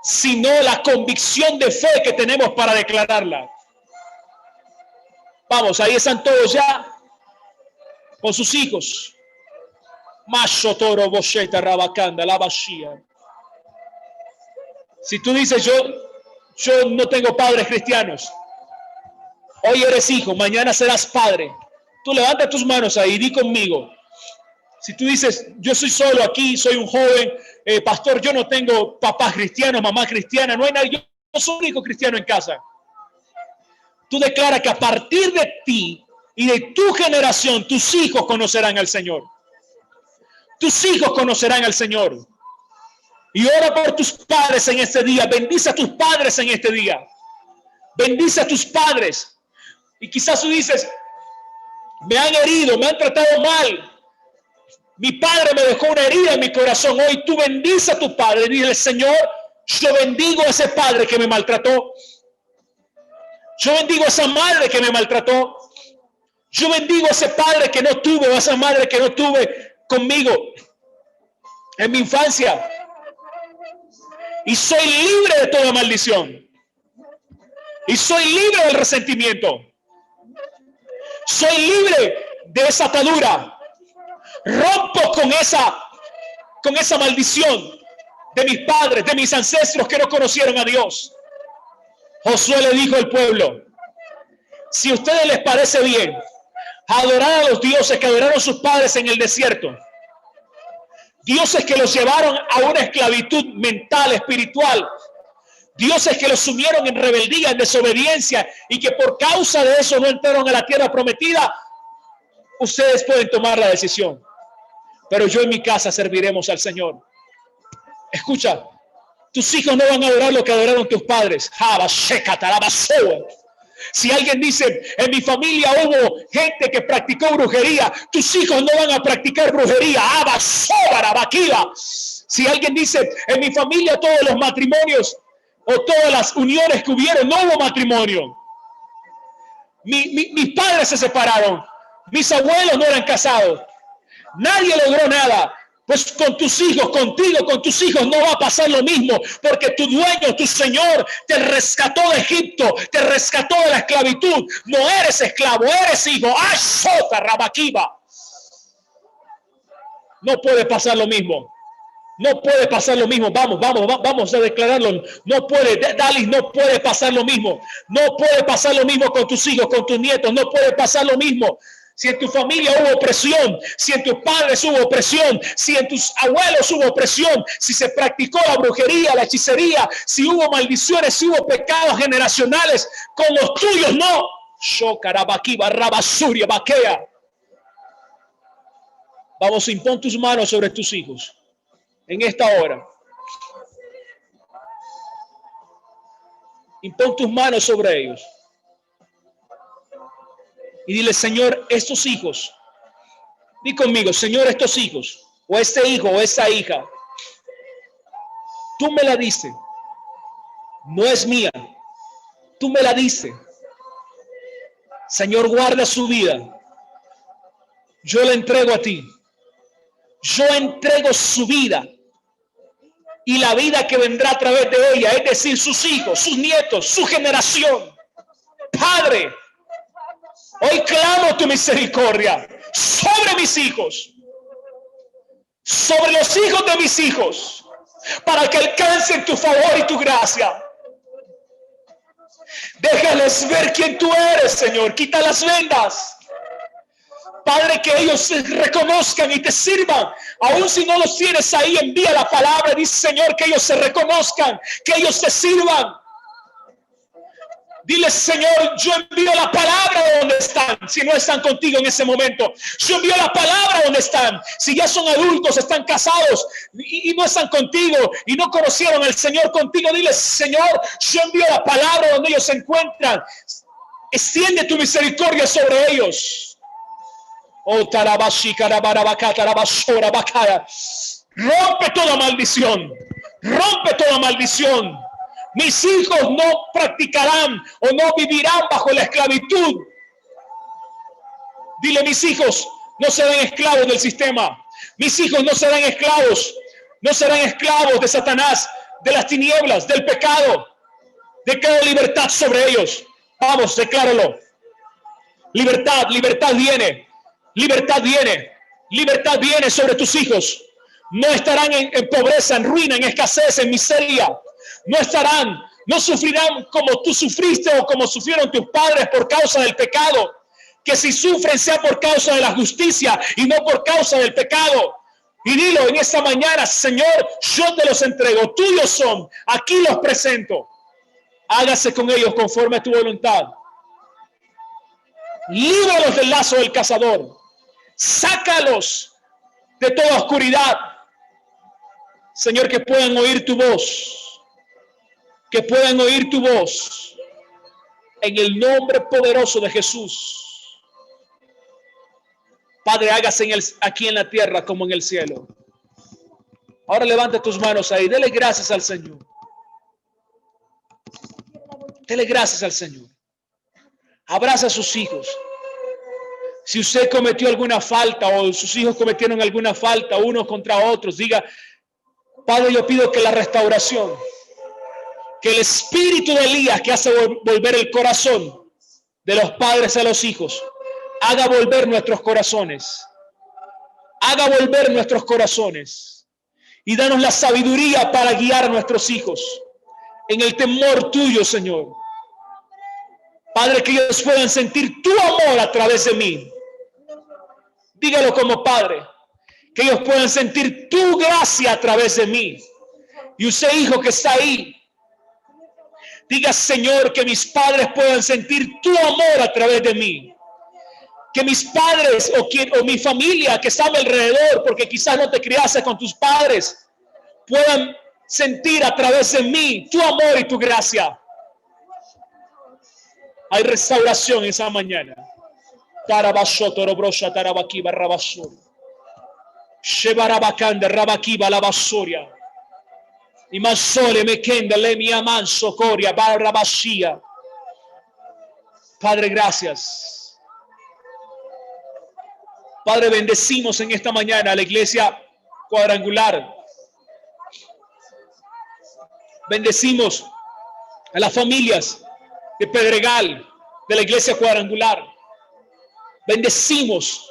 sino la convicción de fe que tenemos para declararla. Vamos, ahí están todos ya con sus hijos. Macho toro bosheta rabacanda la bashia. Si tú dices yo no tengo padres cristianos, hoy eres hijo, mañana serás padre. Tú levanta tus manos ahí, di conmigo. Si tú dices, yo soy solo aquí, soy un joven, pastor, yo no tengo papás cristianos, mamá cristiana, no hay nadie, yo soy el único cristiano en casa. Tú declaras que a partir de ti y de tu generación, tus hijos conocerán al Señor. Tus hijos conocerán al Señor. Y ora por tus padres en este día. Bendice a tus padres en este día. Bendice a tus padres. Y quizás tú dices, me han herido, me han tratado mal. Mi padre me dejó una herida en mi corazón. Hoy tú bendice a tu padre. Dile, Señor, yo bendigo a ese padre que me maltrató. Yo bendigo a esa madre que me maltrató. Yo bendigo a ese padre que no tuve, o a esa madre que no tuve conmigo en mi infancia. Y soy libre de toda maldición. Y soy libre del resentimiento. Soy libre de esa atadura. Rompo con esa maldición de mis padres, de mis ancestros que no conocieron a Dios. Josué le dijo al pueblo, si a ustedes les parece bien adorar a los dioses que adoraron sus padres en el desierto, dioses que los llevaron a una esclavitud mental, espiritual, dioses que los sumieron en rebeldía, en desobediencia, y que por causa de eso no entraron a la tierra prometida, ustedes pueden tomar la decisión. Pero yo en mi casa serviremos al Señor. Escucha, tus hijos no van a adorar lo que adoraron tus padres. Si alguien dice, en mi familia hubo gente que practicó brujería, tus hijos no van a practicar brujería. Si alguien dice, en mi familia todos los matrimonios o todas las uniones que hubieron, no hubo matrimonio. Mis padres se separaron, mis abuelos no eran casados, nadie logró nada. Pues con tus hijos, contigo, con tus hijos no va a pasar lo mismo, porque tu dueño, tu Señor, te rescató de Egipto, te rescató de la esclavitud. No eres esclavo, eres hijo. ¡Ashota, Rabakiba! No puede pasar lo mismo. No puede pasar lo mismo. Vamos a declararlo. No puede, Dalis, no puede pasar lo mismo. No puede pasar lo mismo con tus hijos, con tus nietos. No puede pasar lo mismo. Si en tu familia hubo opresión, si en tus padres hubo opresión, si en tus abuelos hubo opresión, si se practicó la brujería, la hechicería, si hubo maldiciones, si hubo pecados generacionales, con los tuyos no. Shokarabakiba, Rabasuria, Bakea. Vamos, impón tus manos sobre tus hijos en esta hora. Impón tus manos sobre ellos. Y dile, Señor, estos hijos, di conmigo, Señor, estos hijos, o este hijo, o esta hija, tú me la diste, no es mía, tú me la diste. Señor, guarda su vida, yo la entrego a ti, yo entrego su vida y la vida que vendrá a través de ella, es decir, sus hijos, sus nietos, su generación. Padre, hoy clamo tu misericordia sobre mis hijos, sobre los hijos de mis hijos, para que alcancen tu favor y tu gracia. Déjales ver quién tú eres, Señor. Quita las vendas. Padre, que ellos se reconozcan y te sirvan. Aún si no los tienes ahí, envía la palabra. Dice, Señor, que ellos se reconozcan, que ellos te sirvan. Dile, Señor, yo envío la palabra donde están. Si no están contigo en ese momento, yo envío la palabra donde están. Si ya son adultos, están casados y no están contigo y no conocieron al Señor contigo, dile, Señor, yo envío la palabra donde ellos se encuentran. Extiende tu misericordia sobre ellos. Oh, tarabashi, karabarabaka, tarabashora, bakaya. Rompe toda maldición. Rompe toda maldición. Mis hijos no practicarán o no vivirán bajo la esclavitud. Dile, mis hijos no serán esclavos del sistema. Mis hijos no serán esclavos. No serán esclavos de Satanás, de las tinieblas, del pecado. Declaro libertad sobre ellos. Vamos, decláralo. Libertad, libertad viene. Libertad viene. Libertad viene sobre tus hijos. No estarán en pobreza, en ruina, en escasez, en miseria. No estarán, no sufrirán como tú sufriste o como sufrieron tus padres por causa del pecado. Que si sufren sea por causa de la justicia y no por causa del pecado. Y dilo en esta mañana, Señor, yo te los entrego, tuyos son, aquí los presento. Hágase con ellos conforme a tu voluntad. Líbralos del lazo del cazador. Sácalos de toda oscuridad. Señor, que puedan oír tu voz. Que puedan oír tu voz en el nombre poderoso de Jesús. Padre, hágase aquí en la tierra como en el cielo. Ahora levanta tus manos ahí. Dele gracias al Señor. Dele gracias al Señor. Abraza a sus hijos. Si usted cometió alguna falta o sus hijos cometieron alguna falta unos contra otros, diga, Padre, yo pido que la restauración, que el espíritu de Elías que hace volver el corazón de los padres a los hijos, haga volver nuestros corazones. Haga volver nuestros corazones. Y danos la sabiduría para guiar a nuestros hijos en el temor tuyo, Señor. Padre, que ellos puedan sentir tu amor a través de mí. Dígalo como Padre. Que ellos puedan sentir tu gracia a través de mí. Y usted, hijo que está ahí, diga, Señor, que mis padres puedan sentir tu amor a través de mí. Que mis padres o mi familia que está a mi alrededor, porque quizás no te criaste con tus padres, puedan sentir a través de mí tu amor y tu gracia. Hay restauración esa mañana. Tarabasoto, Robrosha, Tarabakiba, Rabasur. Shebarabakanda, Rabakiba, la Basuria. Y Masole, Mekenda, Lemia, Manso, Coria, Barrabashia. Padre, gracias. Padre, bendecimos en esta mañana a la iglesia cuadrangular. Bendecimos a las familias de Pedregal, de la iglesia cuadrangular. Bendecimos.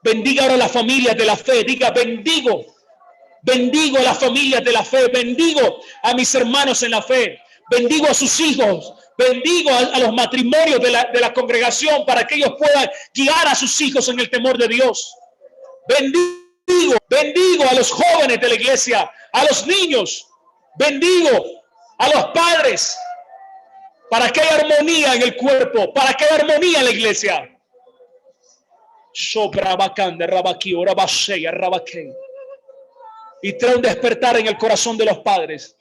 Bendiga ahora a las familias de la fe. Diga, bendigo a las familias de la fe. Bendigo a mis hermanos en la fe. Bendigo a sus hijos. Bendigo a los matrimonios de la congregación para que ellos puedan guiar a sus hijos en el temor de Dios. Bendigo a los jóvenes de la iglesia, a los niños. Bendigo a los padres para que haya armonía en el cuerpo, para que haya armonía en la iglesia. Y trae un despertar en el corazón de los padres.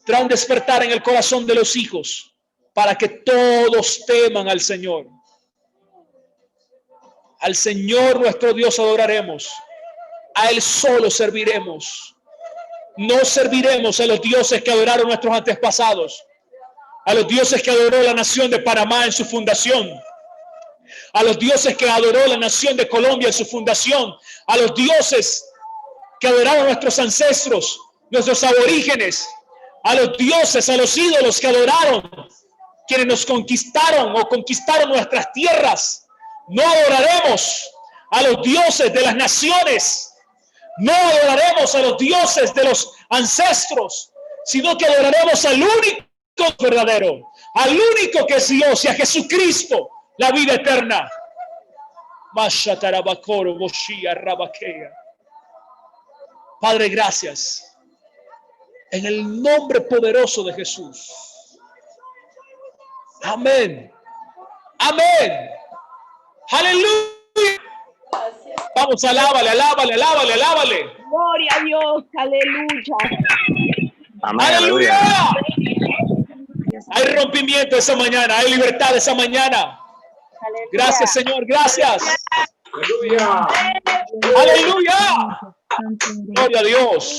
Trae un despertar en el corazón de los hijos para que todos teman al Señor. Al Señor nuestro Dios adoraremos. A Él solo serviremos. No serviremos a los dioses que adoraron nuestros antepasados. A los dioses que adoró la nación de Panamá en su fundación. A los dioses que adoró la nación de Colombia en su fundación. A los dioses que adoraron nuestros ancestros, nuestros aborígenes. A los dioses, a los ídolos que adoraron quienes nos conquistaron o conquistaron nuestras tierras. No adoraremos a los dioses de las naciones. No adoraremos a los dioses de los ancestros, sino que adoraremos al único verdadero, al único que es Dios, y a Jesucristo, la vida eterna. Padre, gracias. En el nombre poderoso de Jesús. Amén. Amén. Aleluya. Vamos, alábale. Gloria a Dios, aleluya. Amén. Aleluya. Hay rompimiento esa mañana, hay libertad esa mañana. Gracias, Señor, gracias. Aleluya. Aleluya. Gloria a Dios.